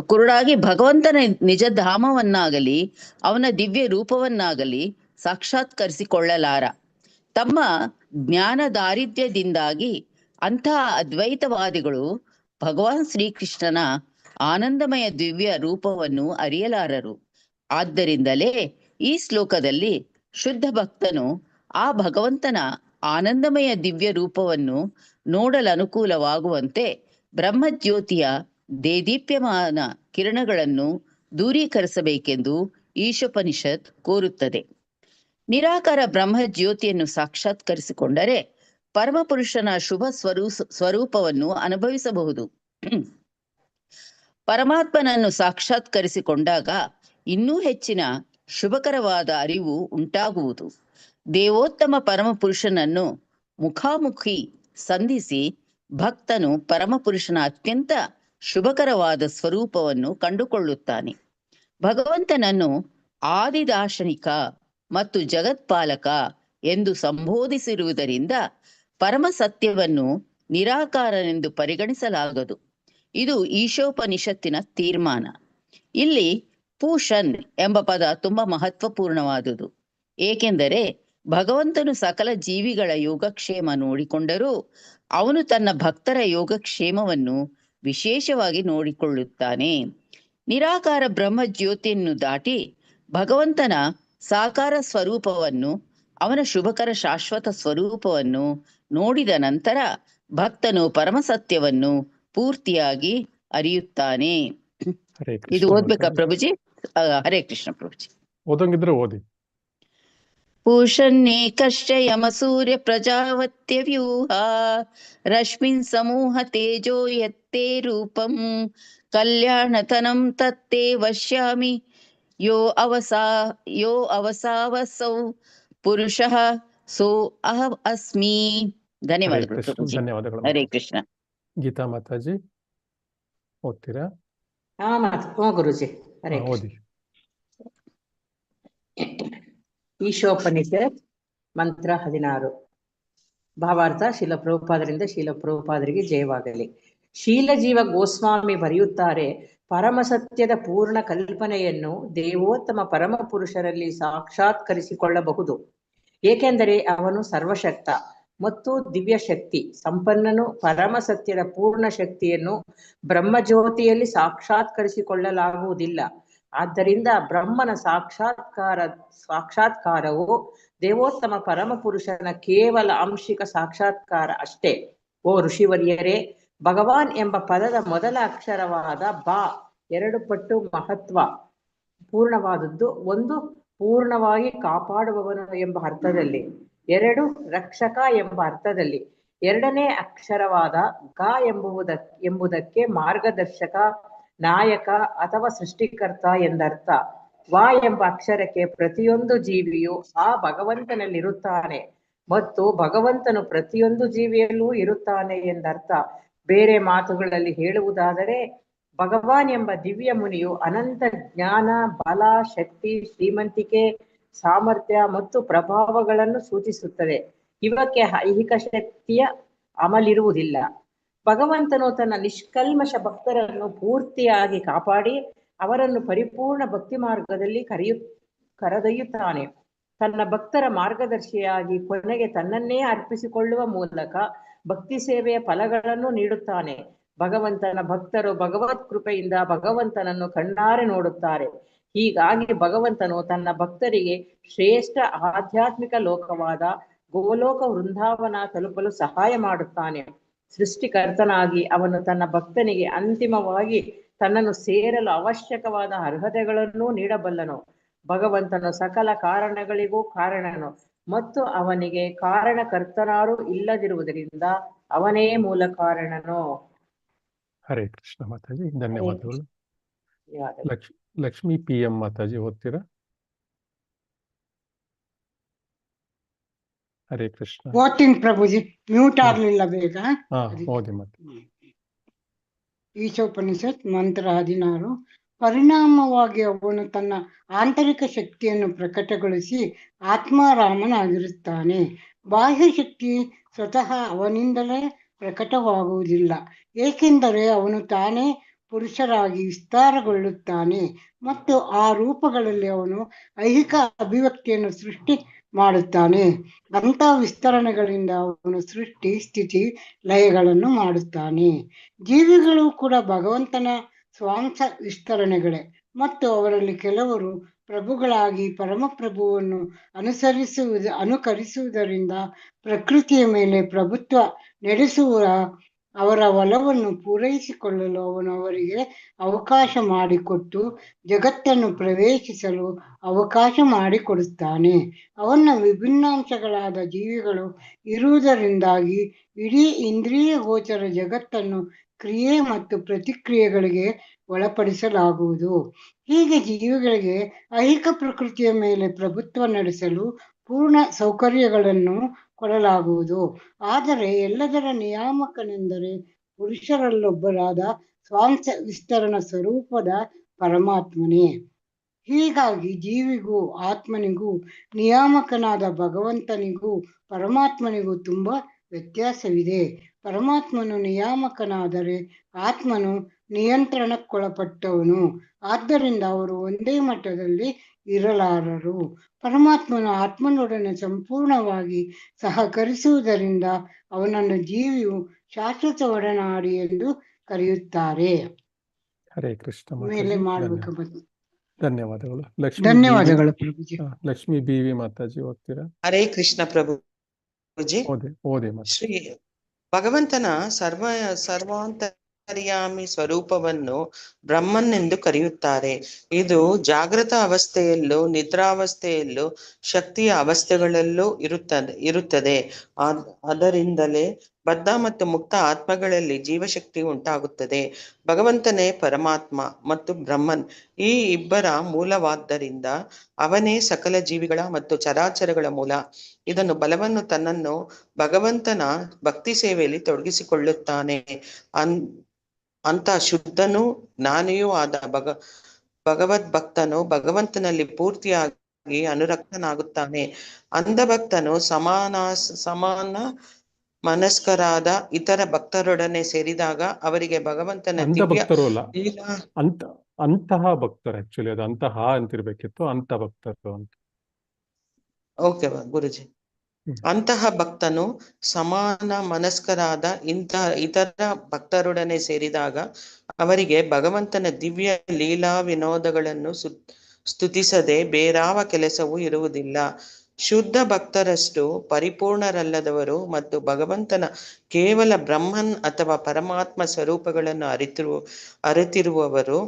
ಕುರುಡಾಗಿ ಭಗವಂತನ ನಿಜ ಧಾಮವನ್ನಾಗಲಿ ಅವನ ದಿವ್ಯ ರೂಪವನ್ನಾಗಲಿ ಸಾಕ್ಷಾತ್ಕರಿಸಿಕೊಳ್ಳಲಾರ. ತಮ್ಮ ಜ್ಞಾನ ದಾರಿದ್ರ್ಯದಿಂದಾಗಿ ಅಂಥ ಅದ್ವೈತವಾದಿಗಳು ಭಗವಾನ್ ಶ್ರೀಕೃಷ್ಣನ ಆನಂದಮಯ ದಿವ್ಯ ರೂಪವನ್ನು ಅರಿಯಲಾರರು. ಆದ್ದರಿಂದಲೇ ಈ ಶ್ಲೋಕದಲ್ಲಿ ಶುದ್ಧ ಭಕ್ತನು ಆ ಭಗವಂತನ ಆನಂದಮಯ ದಿವ್ಯ ರೂಪವನ್ನು ನೋಡಲು ಅನುಕೂಲವಾಗುವಂತೆ ಬ್ರಹ್ಮಜ್ಯೋತಿಯ ದೇದೀಪ್ಯಮಾನ ಕಿರಣಗಳನ್ನು ದೂರೀಕರಿಸಬೇಕೆಂದು ಈಶೋಪನಿಷತ್ ಕೋರುತ್ತದೆ. ನಿರಾಕಾರ ಬ್ರಹ್ಮಜ್ಯೋತಿಯನ್ನು ಸಾಕ್ಷಾತ್ಕರಿಸಿಕೊಂಡರೆ ಪರಮಪುರುಷನ ಶುಭ ಸ್ವರೂಪವನ್ನು ಅನುಭವಿಸಬಹುದು. ಪರಮಾತ್ಮನನ್ನು ಸಾಕ್ಷಾತ್ಕರಿಸಿಕೊಂಡಾಗ ಇನ್ನೂ ಹೆಚ್ಚಿನ ಶುಭಕರವಾದ ಅರಿವು ಉಂಟಾಗುವುದು. ದೇವೋತ್ತಮ ಪರಮಪುರುಷನನ್ನು ಮುಖಾಮುಖಿ ಸಂಧಿಸಿ ಭಕ್ತನು ಪರಮಪುರುಷನ ಅತ್ಯಂತ ಶುಭಕರವಾದ ಸ್ವರೂಪವನ್ನು ಕಂಡುಕೊಳ್ಳುತ್ತಾನೆ. ಭಗವಂತನನ್ನು ಆದಿದಾರ್ಶನಿಕ ಮತ್ತು ಜಗತ್ಪಾಲಕ ಎಂದು ಸಂಬೋಧಿಸಿರುವುದರಿಂದ ಪರಮ ಸತ್ಯವನ್ನು ನಿರಾಕಾರನೆಂದು ಪರಿಗಣಿಸಲಾಗದು. ಇದು ಈಶೋಪನಿಷತ್ತಿನ ತೀರ್ಮಾನ. ಇಲ್ಲಿ ಪೂಷನ್ ಎಂಬ ಪದ ತುಂಬಾ ಮಹತ್ವಪೂರ್ಣವಾದುದು. ಏಕೆಂದರೆ ಭಗವಂತನು ಸಕಲ ಜೀವಿಗಳ ಯೋಗಕ್ಷೇಮ ನೋಡಿಕೊಂಡರೂ ಅವನು ತನ್ನ ಭಕ್ತರ ಯೋಗಕ್ಷೇಮವನ್ನು ವಿಶೇಷವಾಗಿ ನೋಡಿಕೊಳ್ಳುತ್ತಾನೆ. ನಿರಾಕಾರ ಬ್ರಹ್ಮಜ್ಯೋತಿಯನ್ನು ದಾಟಿ ಭಗವಂತನ ಸಾಕಾರ ಸ್ವರೂಪವನ್ನು, ಅವನ ಶುಭಕರ ಶಾಶ್ವತ ಸ್ವರೂಪವನ್ನು ನೋಡಿದ ನಂತರ ಭಕ್ತನು ಪರಮಸತ್ಯವನ್ನು ಪೂರ್ತಿಯಾಗಿ ಅರಿಯುತ್ತಾನೆ. ಇದು ಓದ್ಬೇಕಾ ಪ್ರಭುಜಿ? ಹರೇ ಕೃಷ್ಣ ಪ್ರಭುಜಿ. ಓದಂಗಿದ್ರೆ ಓದಿ. ಪೂಷನ್ನೇ ಕಶ್ಚ ಯಮ ಸೂರ್ಯ ಪ್ರಜಾವತ್ಯ ವ್ಯೂಹ ರಶ್ಮಿನ್ ಸಮೂಹ ತೇಜೋ ಯತ್ತೇ ರೂಪಂ ಕಲ್ಯಾಣತನಂ ತತ್ತೇ ವಶ್ಯಾಮಿ ಯೋ ಅವಸಾವಸೌ ಪುರುಷಃ ಸೋ ಅಹಂ ಅಸ್ಮಿ. ಧನ್ಯವಾದಗಳು ಪ್ರಭುಜಿ. ಧನ್ಯವಾದಗಳು. ಹರೇ ಕೃಷ್ಣ. ಗೀತಾ ಮಾತಾಜಿ ಓದ್ತೀರಾ? ಗುರುಜಿ. ಹರೇ ಓದಿ. ಈಶೋಪನಿಷತ್ ಮಂತ್ರ 16. ಭಾವಾರ್ಥ. ಶೀಲ ಪ್ರಭುಪಾದರಿಂದ ಶೀಲ ಪ್ರಭುಪಾದರಿಗೆ ಜಯವಾಗಲಿ. ಶೀಲಜೀವ ಗೋಸ್ವಾಮಿ ಬರೆಯುತ್ತಾರೆ, ಪರಮಸತ್ಯದ ಪೂರ್ಣ ಕಲ್ಪನೆಯನ್ನು ದೇವೋತ್ತಮ ಪರಮ ಪುರುಷರಲ್ಲಿ ಸಾಕ್ಷಾತ್ಕರಿಸಿಕೊಳ್ಳಬಹುದು. ಏಕೆಂದರೆ ಅವನು ಸರ್ವಶಕ್ತ ಮತ್ತು ದಿವ್ಯ ಶಕ್ತಿ ಸಂಪನ್ನನು. ಪರಮಸತ್ಯದ ಪೂರ್ಣ ಶಕ್ತಿಯನ್ನು ಬ್ರಹ್ಮಜ್ಯೋತಿಯಲ್ಲಿ ಸಾಕ್ಷಾತ್ಕರಿಸಿಕೊಳ್ಳಲಾಗುವುದಿಲ್ಲ. ಆದ್ದರಿಂದ ಬ್ರಹ್ಮನ ಸಾಕ್ಷಾತ್ಕಾರವು ದೇವೋತ್ತಮ ಪರಮಪುರುಷನ ಕೇವಲ ಆಂಶಿಕ ಸಾಕ್ಷಾತ್ಕಾರ ಅಷ್ಟೇ. ಓ ಋಷಿವರ್ಯರೇ, ಭಗವಾನ್ ಎಂಬ ಪದದ ಮೊದಲ ಅಕ್ಷರವಾದ ಬಾ 2 ಪಟ್ಟು ಮಹತ್ವ ಪೂರ್ಣವಾದದ್ದು. ಒಂದು, ಪೂರ್ಣವಾಗಿ ಕಾಪಾಡುವವನು ಎಂಬ ಅರ್ಥದಲ್ಲಿ. ಎರಡು ರಕ್ಷಕ ಎಂಬ ಅರ್ಥದಲ್ಲಿ. ಎರಡನೇ ಅಕ್ಷರವಾದ ಗ ಎಂಬುದಕ್ಕೆ ಮಾರ್ಗದರ್ಶಕ, ನಾಯಕ ಅಥವಾ ಸೃಷ್ಟಿಕರ್ತ ಎಂದರ್ಥ. ವ ಎಂಬ ಅಕ್ಷರಕ್ಕೆ ಪ್ರತಿಯೊಂದು ಜೀವಿಯು ಆ ಭಗವಂತನಲ್ಲಿರುತ್ತಾನೆ ಮತ್ತು ಭಗವಂತನು ಪ್ರತಿಯೊಂದು ಜೀವಿಯಲ್ಲೂ ಇರುತ್ತಾನೆ ಎಂದರ್ಥ. ಬೇರೆ ಮಾತುಗಳಲ್ಲಿ ಹೇಳುವುದಾದರೆ ಭಗವಾನ್ ಎಂಬ ದಿವ್ಯ ಮುನಿಯು ಅನಂತ ಜ್ಞಾನ, ಬಲ, ಶಕ್ತಿ, ಶ್ರೀಮಂತಿಕೆ, ಸಾಮರ್ಥ್ಯ ಮತ್ತು ಪ್ರಭಾವಗಳನ್ನು ಸೂಚಿಸುತ್ತದೆ. ಇವಕ್ಕೆ ಐಹಿಕ ಶಕ್ತಿಯ ಅಮಲಿರುವುದಿಲ್ಲ. ಭಗವಂತನು ತನ್ನ ನಿಷ್ಕಲ್ಮಶ ಭಕ್ತರನ್ನು ಪೂರ್ತಿಯಾಗಿ ಕಾಪಾಡಿ ಅವರನ್ನು ಪರಿಪೂರ್ಣ ಭಕ್ತಿ ಮಾರ್ಗದಲ್ಲಿ ಕರೆದೊಯ್ಯುತ್ತಾನೆ. ತನ್ನ ಭಕ್ತರ ಮಾರ್ಗದರ್ಶಿಯಾಗಿ ಕೊನೆಗೆ ತನ್ನನ್ನೇ ಅರ್ಪಿಸಿಕೊಳ್ಳುವ ಮೂಲಕ ಭಕ್ತಿ ಸೇವೆಯ ಫಲಗಳನ್ನು ನೀಡುತ್ತಾನೆ. ಭಗವಂತನ ಭಕ್ತರು ಭಗವತ್ ಕೃಪೆಯಿಂದ ಭಗವಂತನನ್ನು ಕಣ್ಣಾರೆ ನೋಡುತ್ತಾರೆ. ಹೀಗಾಗಿ ಭಗವಂತನು ತನ್ನ ಭಕ್ತರಿಗೆ ಶ್ರೇಷ್ಠ ಆಧ್ಯಾತ್ಮಿಕ ಲೋಕವಾದ ಗೋಲೋಕ ವೃಂದಾವನ ತಲುಪಲು ಸಹಾಯ ಮಾಡುತ್ತಾನೆ. ಸೃಷ್ಟಿಕರ್ತನಾಗಿ ಅವನು ತನ್ನ ಭಕ್ತನಿಗೆ ಅಂತಿಮವಾಗಿ ತನ್ನನ್ನು ಸೇರಲು ಅವಶ್ಯಕವಾದ ಅರ್ಹತೆಗಳನ್ನು ನೀಡಬಲ್ಲನು. ಭಗವಂತನು ಸಕಲ ಕಾರಣಗಳಿಗೂ ಕಾರಣನು ಮತ್ತು ಅವನಿಗೆ ಕಾರಣಕರ್ತನಾರು ಇಲ್ಲದಿರುವುದರಿಂದ ಅವನೇ ಮೂಲ ಕಾರಣನು. ಹರೇ ಕೃಷ್ಣ ಮಾತಾಜಿ, ಧನ್ಯವಾದಗಳು. ಧನ್ಯವಾದಗಳು. ಲಕ್ಷ್ಮೀ PM ಮಾತಾಜಿ ಓದ್ತೀರಾ? ಹರೇ ಕೃಷ್ಣ. ಓದ್ತೀನಿ ಪ್ರಭುಜಿ, ಮ್ಯೂಟ್ ಆಗ್ಲಿಲ್ಲ ಬೇಗ. ಓದಿ ಮತ್ತೆ. ಈಶೋಪನಿಷತ್ ಮಂತ್ರ 16. ಪರಿಣಾಮವಾಗಿ ಅವನು ತನ್ನ ಆಂತರಿಕ ಶಕ್ತಿಯನ್ನು ಪ್ರಕಟಗೊಳಿಸಿ ಆತ್ಮಾರಾಮನಾಗಿರುತ್ತಾನೆ. ಬಾಹ್ಯ ಶಕ್ತಿ ಸ್ವತಃ ಅವನಿಂದಲೇ ಪ್ರಕಟವಾಗುವುದಿಲ್ಲ, ಏಕೆಂದರೆ ಅವನು ತಾನೇ ಪುರುಷರಾಗಿ ವಿಸ್ತಾರಗೊಳ್ಳುತ್ತಾನೆ ಮತ್ತು ಆ ರೂಪಗಳಲ್ಲಿ ಅವನು ಐಹಿಕ ಅಭಿವ್ಯಕ್ತಿಯನ್ನು ಸೃಷ್ಟಿ ಮಾಡುತ್ತಾನೆ. ಅಂಥ ವಿಸ್ತರಣೆಗಳಿಂದ ಅವನು ಸೃಷ್ಟಿ, ಸ್ಥಿತಿ, ಲಯಗಳನ್ನು ಮಾಡುತ್ತಾನೆ. ಜೀವಿಗಳು ಕೂಡ ಭಗವಂತನ ಸ್ವಾಂಶ ವಿಸ್ತರಣೆಗಳೇ ಮತ್ತು ಅವರಲ್ಲಿ ಕೆಲವರು ಪ್ರಭುಗಳಾಗಿ ಪರಮಪ್ರಭುವನ್ನು ಅನುಕರಿಸುವುದರಿಂದ ಪ್ರಕೃತಿಯ ಮೇಲೆ ಪ್ರಭುತ್ವ ನಡೆಸುವ ಅವರ ಒಲವನ್ನು ಪೂರೈಸಿಕೊಳ್ಳಲು ಅವನು ಅವರಿಗೆ ಅವಕಾಶ ಮಾಡಿಕೊಟ್ಟು ಜಗತ್ತನ್ನು ಪ್ರವೇಶಿಸಲು ಅವಕಾಶ ಮಾಡಿಕೊಡುತ್ತಾನೆ. ಅವನ ವಿಭಿನ್ನಾಂಶಗಳಾದ ಜೀವಿಗಳು ಇರುವುದರಿಂದಾಗಿ ಇಡೀ ಇಂದ್ರಿಯ ಗೋಚರ ಜಗತ್ತನ್ನು ಕ್ರಿಯೆ ಮತ್ತು ಪ್ರತಿಕ್ರಿಯೆಗಳಿಗೆ ಒಳಪಡಿಸಲಾಗುವುದು. ಹೀಗೆ ಜೀವಿಗಳಿಗೆ ಐಹಿಕ ಪ್ರಕೃತಿಯ ಮೇಲೆ ಪ್ರಭುತ್ವ ನಡೆಸಲು ಪೂರ್ಣ ಸೌಕರ್ಯಗಳನ್ನು ಕೊಡಲಾಗುವುದು. ಆದರೆ ಎಲ್ಲದರ ನಿಯಾಮಕನೆಂದರೆ ಪುರುಷರಲ್ಲೊಬ್ಬರಾದ ಸ್ವಾಂಶ ವಿಸ್ತರಣ ಸ್ವರೂಪದ ಪರಮಾತ್ಮನೇ. ಹೀಗಾಗಿ ಜೀವಿಗೂ ಆತ್ಮನಿಗೂ ನಿಯಾಮಕನಾದ ಭಗವಂತನಿಗೂ ಪರಮಾತ್ಮನಿಗೂ ತುಂಬಾ ವ್ಯತ್ಯಾಸವಿದೆ. ಪರಮಾತ್ಮನು ನಿಯಾಮಕನಾದರೆ ಆತ್ಮನು ನಿಯಂತ್ರಣಕ್ಕೊಳಪಟ್ಟವನು. ಆದ್ದರಿಂದ ಅವರು ಒಂದೇ ಮಟ್ಟದಲ್ಲಿ ಇರಲಾರರು. ಪರಮಾತ್ಮನು ಆತ್ಮನೊಡನೆ ಸಂಪೂರ್ಣವಾಗಿ ಸಹಕರಿಸುವುದರಿಂದ ಅವನನ್ನು ಜೀವಿಯು ಶಾಶ್ವತ ಒಡನಾಡಿ ಎಂದು ಕರೆಯುತ್ತಾರೆ. ಹರೇ ಕೃಷ್ಣ ಮೇಲೆ ಮಾತಾಜಿ, ಮಾಡಬೇಕು. ಧನ್ಯವಾದಗಳು. ಧನ್ಯವಾದಗಳು ಪ್ರಭುಜಿ. ಲಕ್ಷ್ಮೀ BV ಮಾತಾಜಿ ಓದ್ತೀರಾ? ಹರೇ ಕೃಷ್ಣ ಪ್ರಭುಜಿ. ಓದಿ ಮಾತಾಜಿ. ಶ್ರೀ ಭಗವಂತನ ಸರ್ವಾಂತರ್ಯಾಮಿ ಸ್ವರೂಪವನ್ನು ಬ್ರಹ್ಮನ್ ಎಂದು ಕರೆಯುತ್ತಾರೆ. ಇದು ಜಾಗೃತ ಅವಸ್ಥೆಯಲ್ಲೂ ನಿದ್ರಾವಸ್ಥೆಯಲ್ಲೂ ಶಕ್ತಿಯ ಅವಸ್ಥೆಗಳಲ್ಲೂ ಇರುತ್ತದೆ. ಅದರಿಂದಲೇ ಬದ್ಧ ಮತ್ತು ಮುಕ್ತ ಆತ್ಮಗಳಲ್ಲಿ ಜೀವಶಕ್ತಿ ಉಂಟಾಗುತ್ತದೆ. ಭಗವಂತನೇ ಪರಮಾತ್ಮ ಮತ್ತು ಬ್ರಹ್ಮನ್ ಈ ಇಬ್ಬರ ಮೂಲವಾದ್ದರಿಂದ ಅವನೇ ಸಕಲ ಜೀವಿಗಳ ಮತ್ತು ಚರಾಚರಗಳ ಮೂಲ. ಇದನ್ನು ಬಲವನ್ನು ತನ್ನನ್ನು ಭಗವಂತನ ಭಕ್ತಿ ಸೇವೆಯಲ್ಲಿ ತೊಡಗಿಸಿಕೊಳ್ಳುತ್ತಾನೆ. ಅಂತ ಶುದ್ಧನೂ ಜ್ಞಾನಿಯೂ ಆದ ಭಗವದ್ ಭಕ್ತನು ಭಗವಂತನಲ್ಲಿ ಪೂರ್ತಿಯಾಗಿ ಅನುರಕ್ತನಾಗುತ್ತಾನೆ. ಅಂಧ ಭಕ್ತನು ಸಮಾನ ಮನಸ್ಕರಾದ ಇತರ ಭಕ್ತರೊಡನೆ ಸೇರಿದಾಗ ಅವರಿಗೆ ಭಗವಂತನ ಅಂತಹ ಭಕ್ತರು, ಆಕ್ಚುಲಿ ಅದು ಅಂತಹ ಅಂತಿರ್ಬೇಕಿತ್ತು, ಅಂತ ಭಕ್ತರು ಅಂತ. ಓಕೆ ಗುರುಜಿ. ಅಂತಹ ಭಕ್ತನು ಸಮಾನ ಮನಸ್ಕರಾದ ಇತರ ಭಕ್ತರೊಡನೆ ಸೇರಿದಾಗ ಅವರಿಗೆ ಭಗವಂತನ ದಿವ್ಯ ಲೀಲಾ ವಿನೋದಗಳನ್ನು ಸ್ತುತಿಸದೆ ಬೇರಾವ ಕೆಲಸವೂ ಇರುವುದಿಲ್ಲ. ಶುದ್ಧ ಭಕ್ತರಷ್ಟು ಪರಿಪೂರ್ಣರಲ್ಲದವರು ಮತ್ತು ಭಗವಂತನ ಕೇವಲ ಬ್ರಹ್ಮನ್ ಅಥವಾ ಪರಮಾತ್ಮ ಸ್ವರೂಪಗಳನ್ನು ಅರಿತಿರುವವರು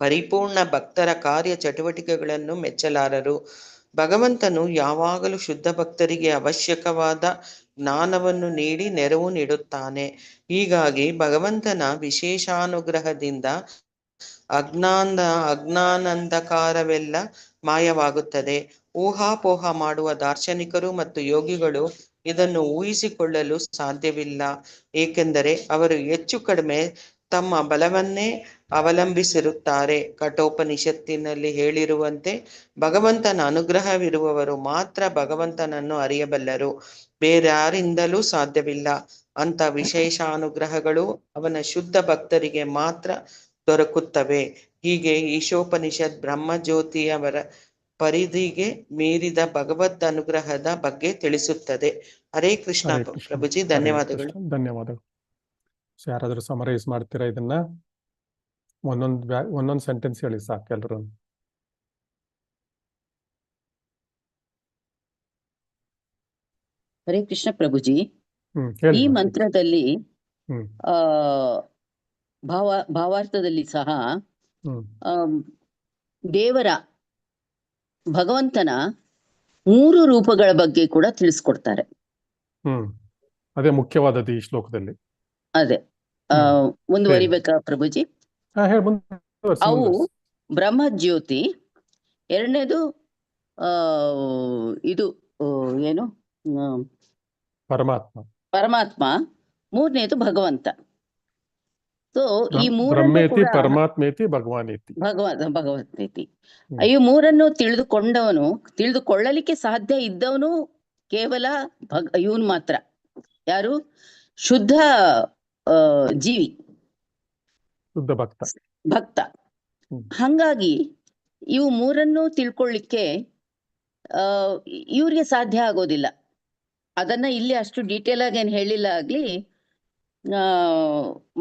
ಪರಿಪೂರ್ಣ ಭಕ್ತರ ಕಾರ್ಯ ಚಟುವಟಿಕೆಗಳನ್ನು ಮೆಚ್ಚಲಾರರು. ಭಗವಂತನು ಯಾವಾಗಲೂ ಶುದ್ಧ ಭಕ್ತರಿಗೆ ಅವಶ್ಯಕವಾದ ಜ್ಞಾನವನ್ನು ನೀಡಿ ನೆರವು ನೀಡುತ್ತಾನೆ. ಹೀಗಾಗಿ ಭಗವಂತನ ವಿಶೇಷಾನುಗ್ರಹದಿಂದ ಅಜ್ಞಾನಾಂಧಕಾರವೆಲ್ಲ ಮಾಯವಾಗುತ್ತದೆ. ಊಹಾಪೋಹ ಮಾಡುವ ದಾರ್ಶನಿಕರು ಮತ್ತು ಯೋಗಿಗಳು ಇದನ್ನು ಊಹಿಸಿಕೊಳ್ಳಲು ಸಾಧ್ಯವಿಲ್ಲ, ಏಕೆಂದರೆ ಅವರು ಹೆಚ್ಚು ಕಡಿಮೆ ತಮ್ಮ ಬಲವನ್ನೇ ಅವಲಂಬಿಸಿರುತ್ತಾರೆ. ಕಠೋಪನಿಷತ್ತಿನಲ್ಲಿ ಹೇಳಿರುವಂತೆ ಭಗವಂತನ ಅನುಗ್ರಹವಿರುವವರು ಮಾತ್ರ ಭಗವಂತನನ್ನು ಅರಿಯಬಲ್ಲರು, ಬೇರ್ಯಾರಿಂದಲೂ ಸಾಧ್ಯವಿಲ್ಲ. ಅಂತ ವಿಶೇಷಾನುಗ್ರಹಗಳು ಅವನ ಶುದ್ಧ ಭಕ್ತರಿಗೆ ಮಾತ್ರ ದೊರಕುತ್ತವೆ. ಹೀಗೆ ಈಶೋಪನಿಷತ್ ಬ್ರಹ್ಮಜ್ಯೋತಿಯವರ ಪರಿಧಿಗೆ ಮೀರಿದ ಭಗವದ್ ಅನುಗ್ರಹದ ಬಗ್ಗೆ ತಿಳಿಸುತ್ತದೆ. ಹರೇ ಕೃಷ್ಣ ಹರೇ ಕೃಷ್ಣ. ಪ್ರಭುಜಿ, ಹರೇ ಧನ್ಯವಾದಗಳು. ಕೃಷ್ಣ. ಧನ್ಯವಾದಗಳು. ಸೊ ಯಾರಾದರೂ ಸಮರೈಸ್ ಮಾಡ್ತೀರಾ ಇದನ್ನ? ಒಂದೊಂದು ಸೆಂಟೆನ್ಸ್ ಹೇಳಿ ಸಾಕು ಎಲ್ರು. ಹರೇ ಕೃಷ್ಣ ಪ್ರಭುಜಿ. ಹೇಳಿ ಈ ಮಾತಾಡಿ. ಮಂತ್ರದಲ್ಲಿ ಹ್ಮ್ ಆ ಭಾವಾರ್ಥದಲ್ಲಿ ಸಹ ಹ್ಮ್ ದೇವರ ಭಗವಂತನ 3 ರೂಪಗಳ ಬಗ್ಗೆ ಕೂಡ ತಿಳಿಸ್ಕೊಡ್ತಾರೆ. ಅದೇ ಮುಖ್ಯವಾದದ್ದು ಈ ಶ್ಲೋಕದಲ್ಲಿ. ಅದೇ ಮುಂದುವರಿಬೇಕಾ ಪ್ರಭುಜಿ? ಅವು ಬ್ರಹ್ಮಜ್ಯೋತಿ, ಎರಡನೇದು ಇದು ಏನು ಪರಮಾತ್ಮ, ಮೂರನೇದು ಭಗವಂತ. ಸೊ ಈ ಬ್ರಹ್ಮೇತಿ ಪರಮಾತ್ಮೇತಿ ಭಗವಾನೇತಿ. ಭಗವದ್ಗೀತೆ ಈ ಮೂರನ್ನು ತಿಳಿದುಕೊಳ್ಳಲಿಕ್ಕೆ ಸಾಧ್ಯ ಇದ್ದವನು ಕೇವಲ ಇವನು ಮಾತ್ರ. ಯಾರು? ಶುದ್ಧ ಜೀವಿ, ಶುದ್ಧ ಭಕ್ತ. ಹಂಗಾಗಿ ಇವು ಮೂರನ್ನು ತಿಳ್ಕೊಳ್ಳಿಕ್ಕೆ ಇವ್ರಿಗೆ ಸಾಧ್ಯ ಆಗೋದಿಲ್ಲ. ಅದನ್ನ ಇಲ್ಲಿ ಅಷ್ಟು ಡೀಟೇಲ್ ಆಗಿ ಏನ್ ಹೇಳಿಲ್ಲ ಆಗ್ಲಿ,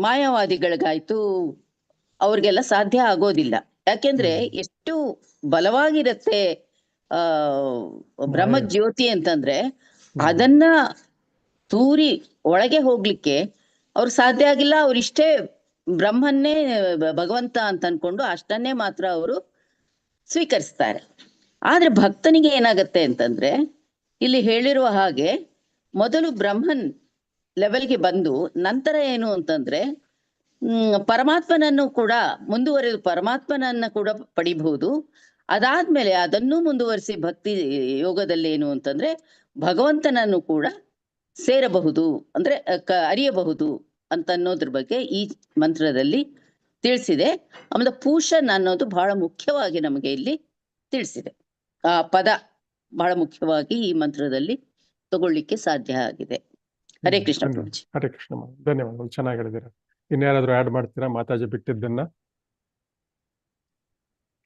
ಮಾಯಾವಾದಿಗಳಿಗಾಯ್ತು ಅವ್ರಿಗೆಲ್ಲ ಸಾಧ್ಯ ಆಗೋದಿಲ್ಲ. ಯಾಕೆಂದ್ರೆ ಎಷ್ಟು ಬಲವಾಗಿರತ್ತೆ ಬ್ರಹ್ಮಜ್ಯೋತಿ ಅಂತಂದ್ರೆ ಅದನ್ನ ತೂರಿ ಒಳಗೆ ಹೋಗ್ಲಿಕ್ಕೆ ಅವ್ರು ಸಾಧ್ಯ ಆಗಿಲ್ಲ. ಅವ್ರಿಷ್ಟೇ ಬ್ರಹ್ಮನ್ನೇ ಭಗವಂತ ಅಂತ ಅನ್ಕೊಂಡು ಅಷ್ಟನ್ನೇ ಮಾತ್ರ ಅವರು ಸ್ವೀಕರಿಸ್ತಾರೆ. ಆದ್ರೆ ಭಕ್ತನಿಗೆ ಏನಾಗತ್ತೆ ಅಂತಂದ್ರೆ ಇಲ್ಲಿ ಹೇಳಿರುವ ಹಾಗೆ ಮೊದಲು ಬ್ರಹ್ಮನ್ ಲೆವೆಲ್ಗೆ ಬಂದು ನಂತರ ಏನು ಅಂತಂದ್ರೆ ಪರಮಾತ್ಮನನ್ನು ಕೂಡ ಮುಂದುವರೆದು ಪರಮಾತ್ಮನನ್ನ ಕೂಡ ಪಡಿಬಹುದು. ಅದಾದ್ಮೇಲೆ ಅದನ್ನೂ ಮುಂದುವರಿಸಿ ಭಕ್ತಿ ಯೋಗದಲ್ಲಿ ಏನು ಅಂತಂದ್ರೆ ಭಗವಂತನನ್ನು ಕೂಡ ಸೇರಬಹುದು, ಅಂದ್ರೆ ಅರಿಯಬಹುದು ಅಂತ ಅನ್ನೋದ್ರ ಬಗ್ಗೆ ಈ ಮಂತ್ರದಲ್ಲಿ ತಿಳಿಸಿದೆ. ಆಮೇಲೆ ಪೂಷನ್ ಅನ್ನೋದು ಬಹಳ ಮುಖ್ಯವಾಗಿ ನಮಗೆ ಇಲ್ಲಿ ತಿಳಿಸಿದೆ. ಆ ಪದ ಬಹಳ ಮುಖ್ಯವಾಗಿ ಈ ಮಂತ್ರದಲ್ಲಿ ತಗೊಳ್ಳಿಕ್ಕೆ ಸಾಧ್ಯ ಆಗಿದೆ. ಹರೇ ಕೃಷ್ಣ ಪ್ರಭುಜಿ. ಹರೇ ಕೃಷ್ಣ. ಧನ್ಯವಾದಗಳು, ಚೆನ್ನಾಗಿ ಹೇಳಿದ್ದೀರಾ. ಇನ್ಯಾರಾದ್ರೂ ಆಡ್ ಮಾಡ್ತೀರಾ? ಮಾತಾಜಿ ಬಿಟ್ಟಿದ್ದನ್ನ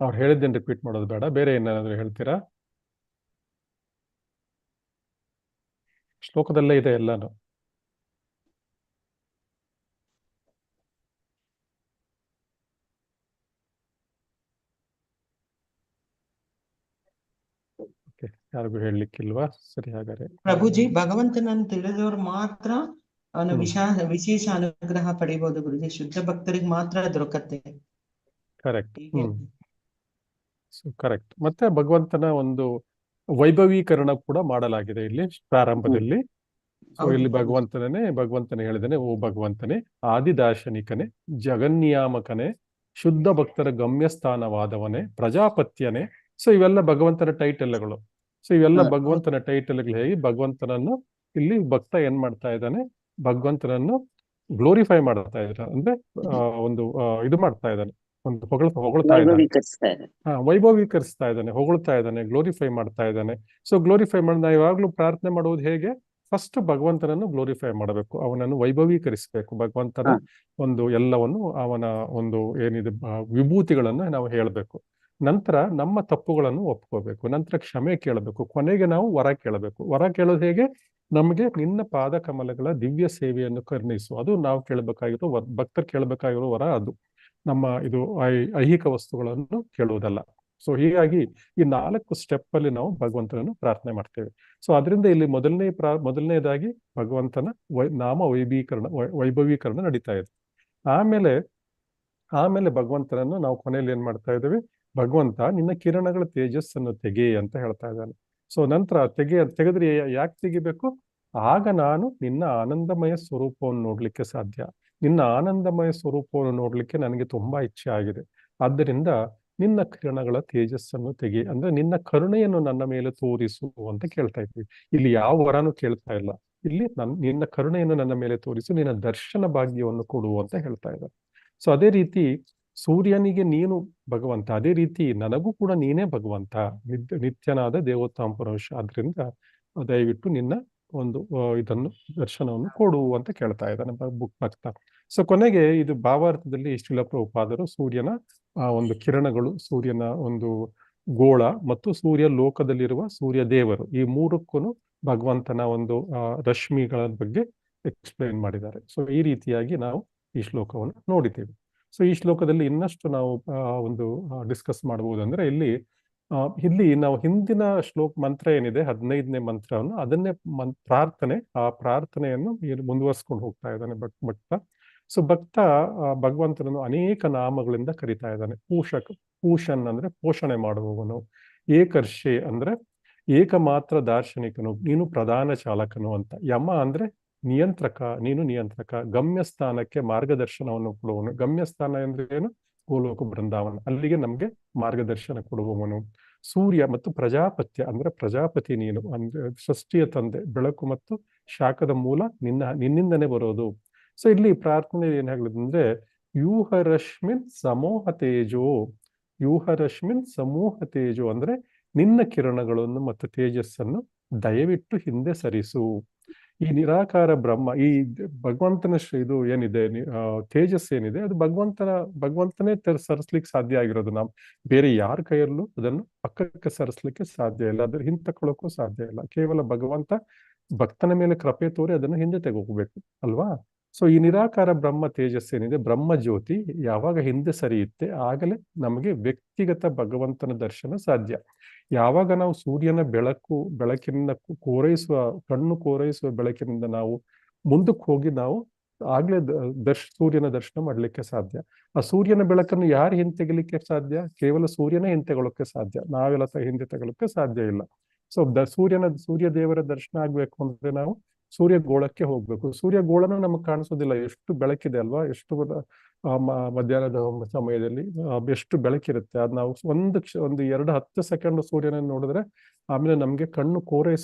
ಅವ್ರು ಹೇಳಿದ್ದೇನು ರಿಪೀಟ್ ಮಾಡೋದು ಬೇಡ, ಬೇರೆ ಏನಾದ್ರು ಹೇಳ್ತೀರಾ? ಶ್ಲೋಕದಲ್ಲೇ ಇದೆ ಎಲ್ಲಾನು. ಯಾರಿಗೂ ಹೇಳಲಿಕ್ಕಿಲ್ವಾ? ಸರಿ, ಹಾಗಾದ್ರೆ ಪ್ರಭುಜಿ, ಭಗವಂತನನ್ನು ತಿಳಿದವರು ಮಾತ್ರ ಅವನ ವಿಶೇಷ ಅನುಗ್ರಹ ಪಡಿಬಹುದು ಗುರುಜಿ. ಶುದ್ಧ ಭಕ್ತರಿಗೆ ಮಾತ್ರ ದೊರಕತ್ತೆ. ಕರೆಕ್ಟ್. ಕರೆಕ್ಟ್. ಮತ್ತೆ ಭಗವಂತನ ಒಂದು ವೈಭವೀಕರಣ ಕೂಡ ಮಾಡಲಾಗಿದೆ ಇಲ್ಲಿ ಪ್ರಾರಂಭದಲ್ಲಿ. ಸೊ ಇಲ್ಲಿ ಭಗವಂತನೇ ಹೇಳಿದಾನೆ, ಓ ಭಗವಂತನೇ, ಆದಿದಾರ್ಶನಿಕನೇ, ಜಗನ್ನಿಯಾಮಕನೇ, ಶುದ್ಧ ಭಕ್ತರ ಗಮ್ಯಸ್ಥಾನವಾದವನೇ, ಪ್ರಜಾಪತ್ಯನೇ. ಸೊ ಇವೆಲ್ಲ ಭಗವಂತನ ಟೈಟಲ್ಗಳು. ಸೊ ಇವೆಲ್ಲ ಭಗವಂತನ ಟೈಟಲ್ಗಳು ಹೇಗೆ ಭಗವಂತನನ್ನು ಇಲ್ಲಿ ಭಕ್ತ ಏನ್ ಮಾಡ್ತಾ ಇದ್ದಾನೆ, ಭಗವಂತನನ್ನು ಗ್ಲೋರಿಫೈ ಮಾಡ್ತಾ ಇದ್ದಾನೆ, ಅಂದ್ರೆ ಒಂದು ಇದು ಮಾಡ್ತಾ ಇದ್ದಾನೆ, ಒಂದು ಹೊಗಳ್ತಾ ಇದ್ದಾನೆ, ವೈಭವೀಕರಿಸ್ತಾ ಇದ್ದಾನೆ, ಹೊಗಳ್ತಾ ಇದ್ದಾನೆ, ಗ್ಲೋರಿಫೈ ಮಾಡ್ತಾ ಇದ್ದಾನೆ. ಸೊ ಗ್ಲೋರಿಫೈ ಮಾಡಿ ನಾವು ಯಾವಾಗ್ಲೂ ಪ್ರಾರ್ಥನೆ ಮಾಡುವುದು ಹೇಗೆ? ಫಸ್ಟ್ ಭಗವಂತನನ್ನು ಗ್ಲೋರಿಫೈ ಮಾಡಬೇಕು, ಅವನನ್ನು ವೈಭವೀಕರಿಸಬೇಕು. ಭಗವಂತನ ಒಂದು ಎಲ್ಲವನ್ನು, ಅವನ ಒಂದು ಏನಿದೆ ವಿಭೂತಿಗಳನ್ನು ನಾವು ಹೇಳಬೇಕು. ನಂತರ ನಮ್ಮ ತಪ್ಪುಗಳನ್ನು ಒಪ್ಕೋಬೇಕು, ನಂತರ ಕ್ಷಮೆ ಕೇಳಬೇಕು, ಕೊನೆಗೆ ನಾವು ವರ ಕೇಳಬೇಕು. ವರ ಕೇಳೋದು ಹೇಗೆ? ನಮಗೆ ನಿನ್ನ ಪಾದ ಕಮಲಗಳ ದಿವ್ಯ ಸೇವೆಯನ್ನು ಕರುಣಿಸು. ಅದು ನಾವು ಕೇಳಬೇಕಾಗಿರೋ ಭಕ್ತರು ಕೇಳಬೇಕಾಗಿರೋ ವರ ಅದು. ನಮ್ಮ ಇದು ಐಹಿಕ ವಸ್ತುಗಳನ್ನು ಕೇಳುವುದಲ್ಲ. ಸೊ ಹೀಗಾಗಿ ಈ 4 ಸ್ಟೆಪ್ ಅಲ್ಲಿ ನಾವು ಭಗವಂತನನ್ನು ಪ್ರಾರ್ಥನೆ ಮಾಡ್ತೇವೆ. ಸೊ ಅದರಿಂದ ಇಲ್ಲಿ ಮೊದಲನೇದಾಗಿ ಭಗವಂತನ ನಾಮ ವೈಭವೀಕರಣ ನಡೀತಾ ಇದೆ. ಆಮೇಲೆ ಭಗವಂತನನ್ನು ನಾವು ಕೊನೆಯಲ್ಲಿ ಏನ್ ಮಾಡ್ತಾ ಇದ್ದೇವೆ? ಭಗವಂತ ನಿನ್ನ ಕಿರಣಗಳ ತೇಜಸ್ಸನ್ನು ತೆಗೆ ಅಂತ ಹೇಳ್ತಾ ಇದ್ದಾನೆ. ಸೊ ನಂತರ ತೆಗೆದ್ರೆ ಯಾಕೆ ತೆಗಿಬೇಕು? ಆಗ ನಾನು ನಿನ್ನ ಆನಂದಮಯ ಸ್ವರೂಪವನ್ನು ನೋಡ್ಲಿಕ್ಕೆ ಸಾಧ್ಯ. ನಿನ್ನ ಆನಂದಮಯ ಸ್ವರೂಪವನ್ನು ನೋಡ್ಲಿಕ್ಕೆ ನನಗೆ ತುಂಬಾ ಇಚ್ಛೆ ಆಗಿದೆ. ಆದ್ದರಿಂದ ನಿನ್ನ ಕಿರಣಗಳ ತೇಜಸ್ಸನ್ನು ತೆಗೆ, ಅಂದ್ರೆ ನಿನ್ನ ಕರುಣೆಯನ್ನು ನನ್ನ ಮೇಲೆ ತೋರಿಸು ಅಂತ ಕೇಳ್ತಾ ಇದ್ವಿ. ಇಲ್ಲಿ ಯಾವ ವರನೂ ಕೇಳ್ತಾ ಇಲ್ಲ. ಇಲ್ಲಿ ನಿನ್ನ ಕರುಣೆಯನ್ನು ನನ್ನ ಮೇಲೆ ತೋರಿಸು, ನಿನ್ನ ದರ್ಶನ ಭಾಗ್ಯವನ್ನು ಕೊಡು ಅಂತ ಹೇಳ್ತಾ ಇದ್ದಾರೆ. ಸೊ ಅದೇ ರೀತಿ ಸೂರ್ಯನಿಗೆ ನೀನು ಭಗವಂತ, ಅದೇ ರೀತಿ ನನಗೂ ಕೂಡ ನೀನೇ ಭಗವಂತ, ನಿತ್ಯನಾದ ದೇವೋತ್ತಮ ಪುರುಷ. ಆದ್ರಿಂದ ದಯವಿಟ್ಟು ನಿನ್ನ ಒಂದು ಇದನ್ನು ದರ್ಶನವನ್ನು ಕೊಡು ಅಂತ ಕೇಳ್ತಾ ಇದ್ದಾನೆ ಭಕ್ತ. ಸೊ ಕೊನೆಗೆ ಇದು ಭಾವಾರ್ಥದಲ್ಲಿ ಶ್ರೀಲ ಪ್ರಭುಪಾದರು ಸೂರ್ಯನ ಒಂದು ಕಿರಣಗಳು, ಸೂರ್ಯನ ಒಂದು ಗೋಳ ಮತ್ತು ಸೂರ್ಯ ಲೋಕದಲ್ಲಿರುವ ಸೂರ್ಯ ದೇವರು, ಈ ಮೂರಕ್ಕೂ ಭಗವಂತನ ಒಂದು ರಶ್ಮಿಗಳ ಬಗ್ಗೆ ಎಕ್ಸ್ಪ್ಲೈನ್ ಮಾಡಿದ್ದಾರೆ. ಸೊ ಈ ರೀತಿಯಾಗಿ ನಾವು ಈ ಶ್ಲೋಕವನ್ನು ನೋಡಿದ್ದೇವೆ. ಸೊ ಈ ಶ್ಲೋಕದಲ್ಲಿ ಇನ್ನಷ್ಟು ನಾವು ಒಂದು ಡಿಸ್ಕಸ್ ಮಾಡಬಹುದು. ಅಂದ್ರೆ ಇಲ್ಲಿ ನಾವು ಹಿಂದಿನ ಮಂತ್ರ ಏನಿದೆ 15ನೇ ಮಂತ್ರವನ್ನು, ಅದನ್ನೇ ಪ್ರಾರ್ಥನೆ, ಆ ಪ್ರಾರ್ಥನೆಯನ್ನು ಮುಂದುವರ್ಸ್ಕೊಂಡು ಹೋಗ್ತಾ ಇದ್ದಾನೆ ಭಕ್ತ. ಸೊ ಭಕ್ತ ಭಗವಂತನನ್ನು ಅನೇಕ ನಾಮಗಳಿಂದ ಕರಿತಾ ಇದ್ದಾನೆ. ಪೂಷನ್ ಅಂದ್ರೆ ಪೋಷಣೆ ಮಾಡುವವನು, ಏಕರ್ಷೆ ಅಂದ್ರೆ ಏಕಮಾತ್ರ ದಾರ್ಶನಿಕನು, ನೀನು ಪ್ರಧಾನ ಚಾಲಕನು ಅಂತ. ಯಮ ಅಂದ್ರೆ ನಿಯಂತ್ರಕ, ನೀನು ನಿಯಂತ್ರಕ. ಗಮ್ಯಸ್ಥಾನಕ್ಕೆ ಮಾರ್ಗದರ್ಶನವನ್ನು ಕೊಡುವವನು. ಗಮ್ಯಸ್ಥಾನ ಅಂದ್ರೆ ಏನು? ಗೋಲೋಕ ಬೃಂದಾವನ, ಅಲ್ಲಿಗೆ ನಮ್ಗೆ ಮಾರ್ಗದರ್ಶನ ಕೊಡುವವನು. ಸೂರ್ಯ ಮತ್ತು ಪ್ರಜಾಪತ್ಯ ಅಂದ್ರೆ ಪ್ರಜಾಪತಿ ನೀನು, ಅಂದ್ರೆ ಸೃಷ್ಟಿಯ ತಂದೆ, ಬೆಳಕು ಮತ್ತು ಶಾಖದ ಮೂಲ ನಿನ್ನಿಂದನೇ ಬರೋದು. ಸೊ ಇಲ್ಲಿ ಪ್ರಾರ್ಥನೆ ಏನ್ ಹೇಳಿದ್ರೆ ಯೂಹರಶ್ಮಿನ್ ಸಮೂಹ ತೇಜೋ, ಯೂಹರಶ್ಮಿನ್ ಸಮೂಹ ತೇಜೋ ಅಂದ್ರೆ ನಿನ್ನ ಕಿರಣಗಳನ್ನು ಮತ್ತು ತೇಜಸ್ಸನ್ನು ದಯವಿಟ್ಟು ಹಿಂದೆ ಸರಿಸು. ಈ ನಿರಾಕಾರ ಬ್ರಹ್ಮ, ಈ ಭಗವಂತನ ಇದು ಏನಿದೆ, ತೇಜಸ್ ಏನಿದೆ, ಅದು ಭಗವಂತನೇ ಸರಿಸ್ಲಿಕ್ಕೆ ಸಾಧ್ಯ ಆಗಿರೋದು. ನಾವು ಬೇರೆ ಯಾರ ಕೈಯಲ್ಲೂ ಅದನ್ನು ಪಕ್ಕಕ್ಕೆ ಸರಿಸ್ಲಿಕ್ಕೆ ಸಾಧ್ಯ ಇಲ್ಲ, ಅದ್ರ ಹಿಂತಕೊಳ್ಳೋಕ್ಕೂ ಸಾಧ್ಯ ಇಲ್ಲ. ಕೇವಲ ಭಗವಂತ ಭಕ್ತನ ಮೇಲೆ ಕೃಪೆ ತೋರಿ ಅದನ್ನು ಹಿಂದೆ ತೆಗೋಗ್ಬೇಕು ಅಲ್ವಾ? ಸೊ ಈ ನಿರಾಕಾರ ಬ್ರಹ್ಮ ತೇಜಸ್ ಏನಿದೆ, ಬ್ರಹ್ಮ ಜ್ಯೋತಿ ಯಾವಾಗ ಹಿಂದೆ ಸರಿಯುತ್ತೆ ಆಗಲೇ ನಮಗೆ ವ್ಯಕ್ತಿಗತ ಭಗವಂತನ ದರ್ಶನ ಸಾಧ್ಯ. ಯಾವಾಗ ನಾವು ಸೂರ್ಯನ ಬೆಳಕಿನಿಂದ ಕಣ್ಣು ಕೋರೈಸುವ ಬೆಳಕಿನಿಂದ ನಾವು ಮುಂದಕ್ಕೆ ಹೋಗಿ ನಾವು ಆಗ್ಲೇ ಸೂರ್ಯನ ದರ್ಶನ ಮಾಡ್ಲಿಕ್ಕೆ ಸಾಧ್ಯ. ಆ ಸೂರ್ಯನ ಬೆಳಕನ್ನು ಯಾರು ಹಿಂತೆಗಲಿಕ್ಕೆ ಸಾಧ್ಯ? ಕೇವಲ ಸೂರ್ಯನೇ ಹಿಂತೆಗೊಳ್ಳೋಕೆ ಸಾಧ್ಯ, ನಾವೆಲ್ಲ ಹಿಂದೆ ತೆಗೊಳ್ಳೋಕೆ ಸಾಧ್ಯ ಇಲ್ಲ. ಸೊ ಸೂರ್ಯ ದೇವರ ದರ್ಶನ ಆಗ್ಬೇಕು ಅಂದ್ರೆ ನಾವು ಸೂರ್ಯ ಗೋಳಕ್ಕೆ ಹೋಗ್ಬೇಕು. ಸೂರ್ಯ ಗೋಳನ ನಮಗೆ ಕಾಣಿಸೋದಿಲ್ಲ, ಎಷ್ಟು ಬೆಳಕಿದೆ ಅಲ್ವಾ, ಎಷ್ಟು ಮಧ್ಯಾಹ್ನದ ಸಮಯದಲ್ಲಿ ಎಷ್ಟು ಬೆಳಕಿರುತ್ತೆ. ಅದು ನಾವು ಒಂದು 2-10 ಸೆಕೆಂಡ್ ಸೂರ್ಯನ ನೋಡಿದ್ರೆ ಆಮೇಲೆ ನಮ್ಗೆ ಕಣ್ಣು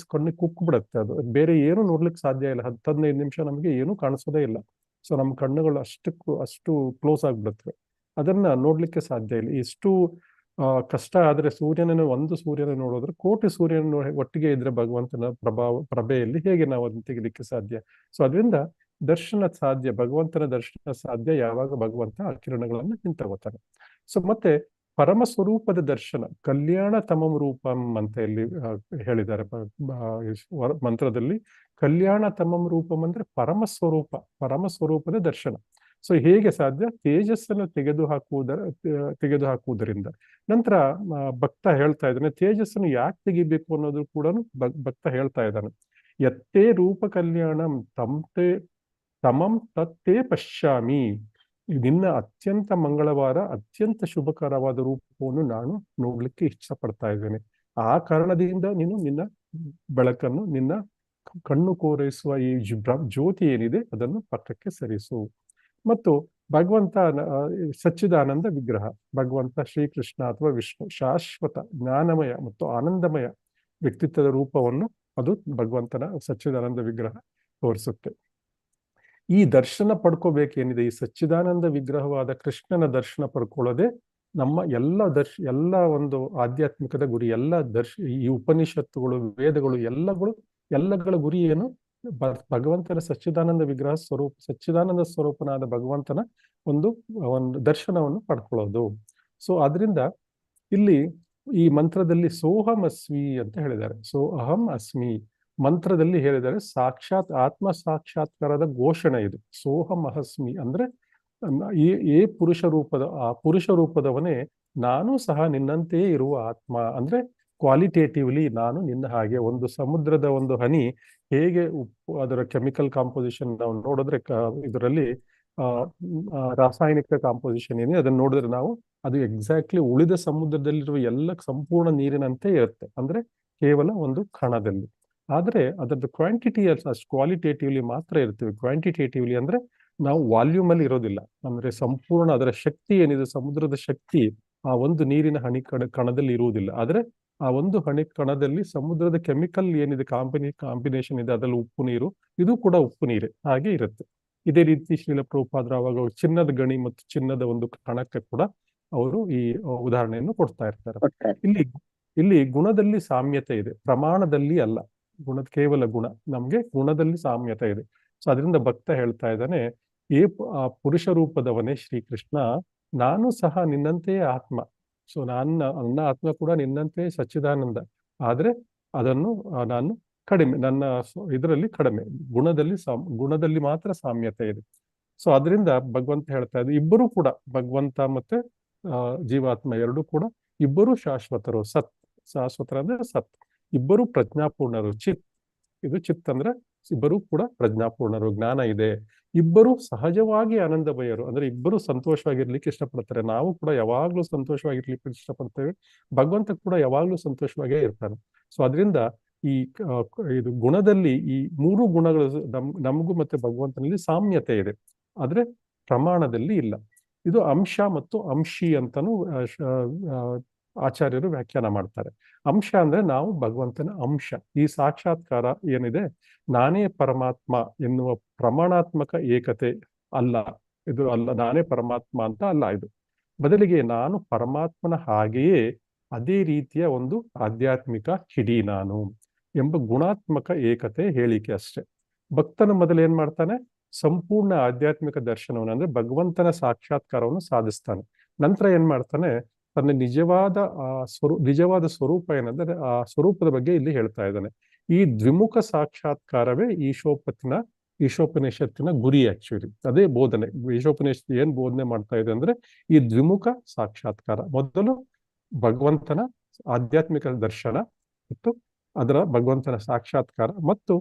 ಕುಕ್ಕು ಬಿಡುತ್ತೆ. ಅದು ಬೇರೆ ಏನು ನೋಡ್ಲಿಕ್ಕೆ ಸಾಧ್ಯ ಇಲ್ಲ. 10-15 ನಿಮಿಷ ನಮ್ಗೆ ಏನು ಕಾಣಿಸೋದೇ ಇಲ್ಲ. ಸೊ ನಮ್ಮ ಕಣ್ಣುಗಳು ಅಷ್ಟು ಕ್ಲೋಸ್ ಆಗ್ಬಿಡುತ್ತವೆ, ಅದನ್ನ ನೋಡ್ಲಿಕ್ಕೆ ಸಾಧ್ಯ ಇಲ್ಲ. ಇಷ್ಟು ಕಷ್ಟ ಆದ್ರೆ ಒಂದು ಸೂರ್ಯನ ನೋಡೋದ್ರೆ ಕೋಟಿ ಸೂರ್ಯನ ಒಟ್ಟಿಗೆ ಇದ್ರೆ ಭಗವಂತನ ಪ್ರಭೆಯಲ್ಲಿ ಹೇಗೆ ನಾವು ಅದನ್ನ ತೆಗಿಲಿಕ್ಕೆ ಸಾಧ್ಯ? ಸೊ ಅದರಿಂದ ದರ್ಶನ ಸಾಧ್ಯ, ಭಗವಂತನ ದರ್ಶನ ಸಾಧ್ಯ ಯಾವಾಗ ಭಗವಂತ ಆ ಕಿರಣಗಳನ್ನು ಹಿಂತಗೋತಾನೆ. ಸೊ ಮತ್ತೆ ಪರಮ ಸ್ವರೂಪದ ದರ್ಶನ, ಕಲ್ಯಾಣ ತಮಂ ರೂಪಂ ಅಂತ ಇಲ್ಲಿ ಹೇಳಿದ್ದಾರೆ ಮಂತ್ರದಲ್ಲಿ. ಕಲ್ಯಾಣ ತಮಂ ರೂಪಂ ಅಂದ್ರೆ ಪರಮ ಸ್ವರೂಪದ ದರ್ಶನ. ಸೊ ಹೇಗೆ ಸಾಧ್ಯ? ತೇಜಸ್ಸನ್ನು ತೆಗೆದುಹಾಕುವುದರಿಂದ. ನಂತರ ಭಕ್ತ ಹೇಳ್ತಾ ಇದ್ದಾನೆ, ತೇಜಸ್ಸನ್ನು ಯಾಕೆ ತೆಗಿಬೇಕು ಅನ್ನೋದು ಕೂಡ ಭಕ್ತ ಹೇಳ್ತಾ ಇದ್ದಾನೆ. ಯತ್ತೇ ರೂಪ ಕಲ್ಯಾಣಂ ತಮಂ ತತ್ತೇ ಪಶ್ಯಾಮಿ. ನಿನ್ನ ಅತ್ಯಂತ ಮಂಗಳವಾದ, ಅತ್ಯಂತ ಶುಭಕರವಾದ ರೂಪವನ್ನು ನಾನು ನೋಡ್ಲಿಕ್ಕೆ ಇಷ್ಟಪಡ್ತಾ ಇದ್ದೇನೆ. ಆ ಕಾರಣದಿಂದ ನೀನು ನಿನ್ನ ಬೆಳಕನ್ನು, ನಿನ್ನ ಕಣ್ಣು ಕೋರೈಸುವ ಈ ಜ್ಯೋತಿ ಏನಿದೆ ಅದನ್ನು ಪಕ್ಕಕ್ಕೆ ಸರಿಸು. ಮತ್ತು ಭಗವಂತ ಸಚ್ಚಿದಾನಂದ ವಿಗ್ರಹ, ಭಗವಂತ ಶ್ರೀಕೃಷ್ಣ ಅಥವಾ ವಿಷ್ಣು ಶಾಶ್ವತ ಜ್ಞಾನಮಯ ಮತ್ತು ಆನಂದಮಯ ವ್ಯಕ್ತಿತ್ವದ ರೂಪವನ್ನು ಅದು ಭಗವಂತನ ಸಚ್ಚಿದಾನಂದ ವಿಗ್ರಹ ತೋರಿಸುತ್ತೆ. ಈ ದರ್ಶನ ಪಡ್ಕೋಬೇಕೇನಿದೆ, ಈ ಸಚ್ಚಿದಾನಂದ ವಿಗ್ರಹವಾದ ಕೃಷ್ಣನ ದರ್ಶನ ಪಡ್ಕೊಳ್ಳೋದೆ ನಮ್ಮ ಎಲ್ಲ ಒಂದು ಆಧ್ಯಾತ್ಮಿಕದ ಗುರಿ. ಈ ಉಪನಿಷತ್ತುಗಳು, ವೇದಗಳು, ಎಲ್ಲಗಳ ಗುರಿ ಏನು? ಭಗವಂತನ ಸಚ್ಚಿದಾನಂದ ವಿಗ್ರಹ ಸಚ್ಚಿದಾನಂದ ಸ್ವರೂಪನಾದ ಭಗವಂತನ ಒಂದು ದರ್ಶನವನ್ನು ಪಡ್ಕೊಳ್ಳೋದು. ಸೊ ಆದ್ರಿಂದ ಇಲ್ಲಿ ಈ ಮಂತ್ರದಲ್ಲಿ ಸೋಹಂ ಅಸ್ಮಿ ಅಂತ ಹೇಳಿದ್ದಾರೆ. ಸೊ ಅಹಂ ಅಸ್ಮಿ ಮಂತ್ರದಲ್ಲಿ ಹೇಳಿದ್ದಾರೆ, ಸಾಕ್ಷಾತ್ ಆತ್ಮ ಸಾಕ್ಷಾತ್ಕಾರದ ಘೋಷಣೆ ಇದು. ಸೋಹಂ ಅಹಸ್ಮಿ ಅಂದ್ರೆ ಆ ಪುರುಷ ರೂಪದವನೇ ನಾನು ಸಹ ನಿನ್ನಂತೆಯೇ ಇರುವ ಆತ್ಮ. ಅಂದ್ರೆ ಕ್ವಾಲಿಟೇಟಿವ್ಲಿ ನಾನು ನಿನ್ನ ಹಾಗೆ. ಒಂದು ಸಮುದ್ರದ ಒಂದು ಹನಿ ಹೇಗೆ ಅದರ ಕೆಮಿಕಲ್ ಕಾಂಪೋಸಿಷನ್ ನಾವು ನೋಡಿದ್ರೆ ಇದರಲ್ಲಿ ರಾಸಾಯನಿಕ ಕಾಂಪೋಸಿಷನ್ ಏನಿದೆ ಅದನ್ನ ನೋಡಿದ್ರೆ ನಾವು ಅದು ಎಕ್ಸಾಕ್ಟ್ಲಿ ಉಳಿದ ಸಮುದ್ರದಲ್ಲಿರುವ ಎಲ್ಲ ಸಂಪೂರ್ಣ ನೀರಿನಂತೆ ಇರುತ್ತೆ, ಅಂದ್ರೆ ಕೇವಲ ಒಂದು ಕಣದಲ್ಲಿ. ಆದ್ರೆ ಅದರದ್ದು ಕ್ವಾಂಟಿಟಿ ಅಷ್ಟು ಕ್ವಾಲಿಟೇಟಿವ್ಲಿ ಮಾತ್ರ ಇರ್ತೀವಿ. ಕ್ವಾಂಟಿಟೇಟಿವ್ಲಿ ಅಂದ್ರೆ ನಾವು ವಾಲ್ಯೂಮ್ ಅಲ್ಲಿ ಇರೋದಿಲ್ಲ, ಅಂದ್ರೆ ಸಂಪೂರ್ಣ ಅದರ ಶಕ್ತಿ ಏನಿದೆ, ಸಮುದ್ರದ ಶಕ್ತಿ ಆ ಒಂದು ನೀರಿನ ಕಣದಲ್ಲಿ ಇರುವುದಿಲ್ಲ. ಆದ್ರೆ ಆ ಒಂದು ಕಣದಲ್ಲಿ ಸಮುದ್ರದ ಕೆಮಿಕಲ್ ಏನಿದೆ, ಕಾಂಬಿನೇಷನ್ ಇದೆ, ಅದರಲ್ಲಿ ಉಪ್ಪು ನೀರು, ಇದು ಕೂಡ ಉಪ್ಪು ನೀರೇ ಹಾಗೆ ಇರುತ್ತೆ. ಇದೇ ರೀತಿ ಶ್ರೀಲ ಪ್ರಭುಪಾದರು ಅವಾಗ ಚಿನ್ನದ ಗಣಿ ಮತ್ತು ಚಿನ್ನದ ಒಂದು ಕಣಕ್ಕೆ ಕೂಡ ಅವರು ಈ ಉದಾಹರಣೆಯನ್ನು ಕೊಡ್ತಾ ಇರ್ತಾರೆ. ಇಲ್ಲಿ ಗುಣದಲ್ಲಿ ಸಾಮ್ಯತೆ ಇದೆ, ಪ್ರಮಾಣದಲ್ಲಿ ಅಲ್ಲ. ಕೇವಲ ಗುಣ, ನಮ್ಗೆ ಗುಣದಲ್ಲಿ ಸಾಮ್ಯತೆ ಇದೆ. ಸೊ ಅದರಿಂದ ಭಕ್ತ ಹೇಳ್ತಾ ಇದ್ದಾನೆ, ಪುರುಷ ರೂಪದವನೇ ಶ್ರೀಕೃಷ್ಣ, ನಾನು ಸಹ ನಿನ್ನಂತೆಯೇ ಆತ್ಮ. ಸೊ ನನ್ನ ಆತ್ಮ ಕೂಡ ನಿನ್ನಂತೆ ಸಚ್ಚಿದಾನಂದ, ಆದ್ರೆ ಅದನ್ನು ನಾನು ಕಡಿಮೆ, ನನ್ನ ಇದರಲ್ಲಿ ಕಡಿಮೆ, ಗುಣದಲ್ಲಿ ಮಾತ್ರ ಸಾಮ್ಯತೆ ಇದೆ. ಸೊ ಅದರಿಂದ ಭಗವಂತ ಹೇಳ್ತಾ ಇದ್ದ, ಇಬ್ಬರೂ ಕೂಡ ಭಗವಂತ ಮತ್ತೆ ಜೀವಾತ್ಮ ಎರಡೂ ಕೂಡ ಇಬ್ಬರು ಶಾಶ್ವತರು. ಶಾಶ್ವತರ ಅಂದ್ರೆ ಸತ್, ಇಬ್ಬರು ಪ್ರಜ್ಞಾಪೂರ್ಣರು. ಇದು ಚಿತ್ ಅಂದ್ರೆ ಇಬ್ಬರು ಕೂಡ ಪ್ರಜ್ಞಾಪೂರ್ಣರು, ಜ್ಞಾನ ಇದೆ. ಇಬ್ಬರು ಸಹಜವಾಗಿ ಆನಂದಮಯರು, ಅಂದ್ರೆ ಇಬ್ಬರು ಸಂತೋಷವಾಗಿರ್ಲಿಕ್ಕೆ ಇಷ್ಟಪಡ್ತಾರೆ. ನಾವು ಕೂಡ ಯಾವಾಗ್ಲೂ ಸಂತೋಷವಾಗಿರ್ಲಿಕ್ಕೆ ಇಷ್ಟಪಡ್ತೇವೆ, ಭಗವಂತ ಕೂಡ ಯಾವಾಗ್ಲೂ ಸಂತೋಷವಾಗೇ ಇರ್ತಾನೆ. ಸೊ ಅದರಿಂದ ಇದು ಗುಣದಲ್ಲಿ ಈ ಮೂರು ಗುಣಗಳು ನಮಗೂ ಮತ್ತೆ ಭಗವಂತನಲ್ಲಿ ಸಾಮ್ಯತೆ ಇದೆ, ಆದ್ರೆ ಪ್ರಮಾಣದಲ್ಲಿ ಇಲ್ಲ. ಇದು ಅಂಶ ಮತ್ತು ಅಂಶಿ ಅಂತಾನು ಆಚಾರ್ಯರು ವ್ಯಾಖ್ಯಾನ ಮಾಡ್ತಾರೆ. ಅಂಶ ಅಂದ್ರೆ ನಾವು ಭಗವಂತನ ಅಂಶ. ಈ ಸಾಕ್ಷಾತ್ಕಾರ ಏನಿದೆ, ನಾನೇ ಪರಮಾತ್ಮ ಎನ್ನುವ ಪ್ರಮಾಣಾತ್ಮಕ ಏಕತೆ ಅಲ್ಲ, ಇದು ಅಲ್ಲ, ನಾನೇ ಪರಮಾತ್ಮ ಅಂತ ಅಲ್ಲ. ಇದು ಬದಲಿಗೆ ನಾನು ಪರಮಾತ್ಮನ ಹಾಗೆಯೇ ಅದೇ ರೀತಿಯ ಒಂದು ಆಧ್ಯಾತ್ಮಿಕ ಹಿಡಿ ನಾನು ಎಂಬ ಗುಣಾತ್ಮಕ ಏಕತೆ ಹೇಳಿಕೆ ಅಷ್ಟೆ. ಭಕ್ತನ ಮೊದಲು ಏನ್ ಮಾಡ್ತಾನೆ, ಸಂಪೂರ್ಣ ಆಧ್ಯಾತ್ಮಿಕ ದರ್ಶನವನ್ನು ಅಂದ್ರೆ ಭಗವಂತನ ಸಾಕ್ಷಾತ್ಕಾರವನ್ನು ಸಾಧಿಸ್ತಾನೆ. ನಂತರ ಏನ್ ಮಾಡ್ತಾನೆ, ತನ್ನ ನಿಜವಾದ ಸ್ವರೂಪ ಏನಂದ್ರೆ ಆ ಸ್ವರೂಪದ ಬಗ್ಗೆ ಇಲ್ಲಿ ಹೇಳ್ತಾ ಇದ್ದಾನೆ. ಈ ದ್ವಿಮುಖ ಸಾಕ್ಷಾತ್ಕಾರವೇ ಈಶೋಪನಿಷತ್ತಿನ ಗುರಿ. ಆಕ್ಚುಲಿ ಅದೇ ಬೋಧನೆ. ಈಶೋಪನಿಷತ್ ಏನ್ ಬೋಧನೆ ಮಾಡ್ತಾ ಇದೆ ಅಂದ್ರೆ ಈ ದ್ವಿಮುಖ ಸಾಕ್ಷಾತ್ಕಾರ. ಮೊದಲು ಭಗವಂತನ ಆಧ್ಯಾತ್ಮಿಕ ದರ್ಶನ ಮತ್ತು ಅದರ ಭಗವಂತನ ಸಾಕ್ಷಾತ್ಕಾರ ಮತ್ತು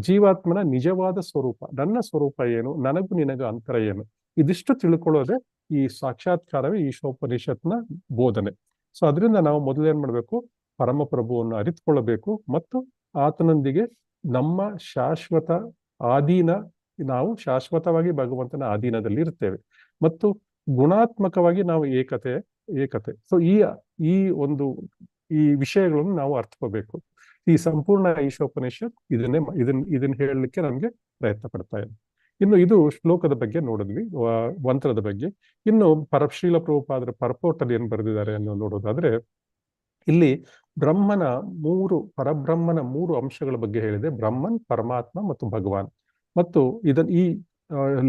ಜೀವಾತ್ಮನ ನಿಜವಾದ ಸ್ವರೂಪ, ನನ್ನ ಸ್ವರೂಪ ಏನು, ನನಗೂ ನಿನಗ ಅಂತರ ಏನು, ಇದಿಷ್ಟು ತಿಳ್ಕೊಳ್ಳೋದೆ ಈ ಸಾಕ್ಷಾತ್ಕಾರವೇ ಈಶೋಪನಿಷತ್ನ ಬೋಧನೆ. ಸೊ ಅದರಿಂದ ನಾವು ಮೊದಲೇನ್ ಮಾಡ್ಬೇಕು, ಪರಮಪ್ರಭುವನ್ನು ಅರಿತುಕೊಳ್ಳಬೇಕು ಮತ್ತು ಆತನೊಂದಿಗೆ ನಮ್ಮ ಶಾಶ್ವತ ನಾವು ಶಾಶ್ವತವಾಗಿ ಭಗವಂತನ ಅಧೀನದಲ್ಲಿ ಇರ್ತೇವೆ ಮತ್ತು ಗುಣಾತ್ಮಕವಾಗಿ ನಾವು ಏಕತೆ. ಸೊ ಈ ವಿಷಯಗಳನ್ನು ನಾವು ಅರ್ಥಕೋಬೇಕು. ಈ ಸಂಪೂರ್ಣ ಈಶೋಪನಿಷತ್ ಇದನ್ನ ಹೇಳಲಿಕ್ಕೆ ನಮ್ಗೆ ಪ್ರಯತ್ನ ಪಡ್ತಾ ಇದೆ. ಇನ್ನು ಇದು ಶ್ಲೋಕದ ಬಗ್ಗೆ ನೋಡಿದ್ವಿ, ಮಂತ್ರದ ಬಗ್ಗೆ. ಇನ್ನು ಶ್ರೀಲ ಪ್ರಭುಪಾದರ ಪರ್ಪೋರ್ಟಲ್ಲಿ ಏನ್ ಬರೆದಿದ್ದಾರೆ ಅನ್ನೋ ನೋಡೋದಾದ್ರೆ, ಇಲ್ಲಿ ಪರಬ್ರಹ್ಮನ ಮೂರು ಅಂಶಗಳ ಬಗ್ಗೆ ಹೇಳಿದೆ. ಬ್ರಹ್ಮನ್, ಪರಮಾತ್ಮ ಮತ್ತು ಭಗವಾನ್. ಮತ್ತು ಈ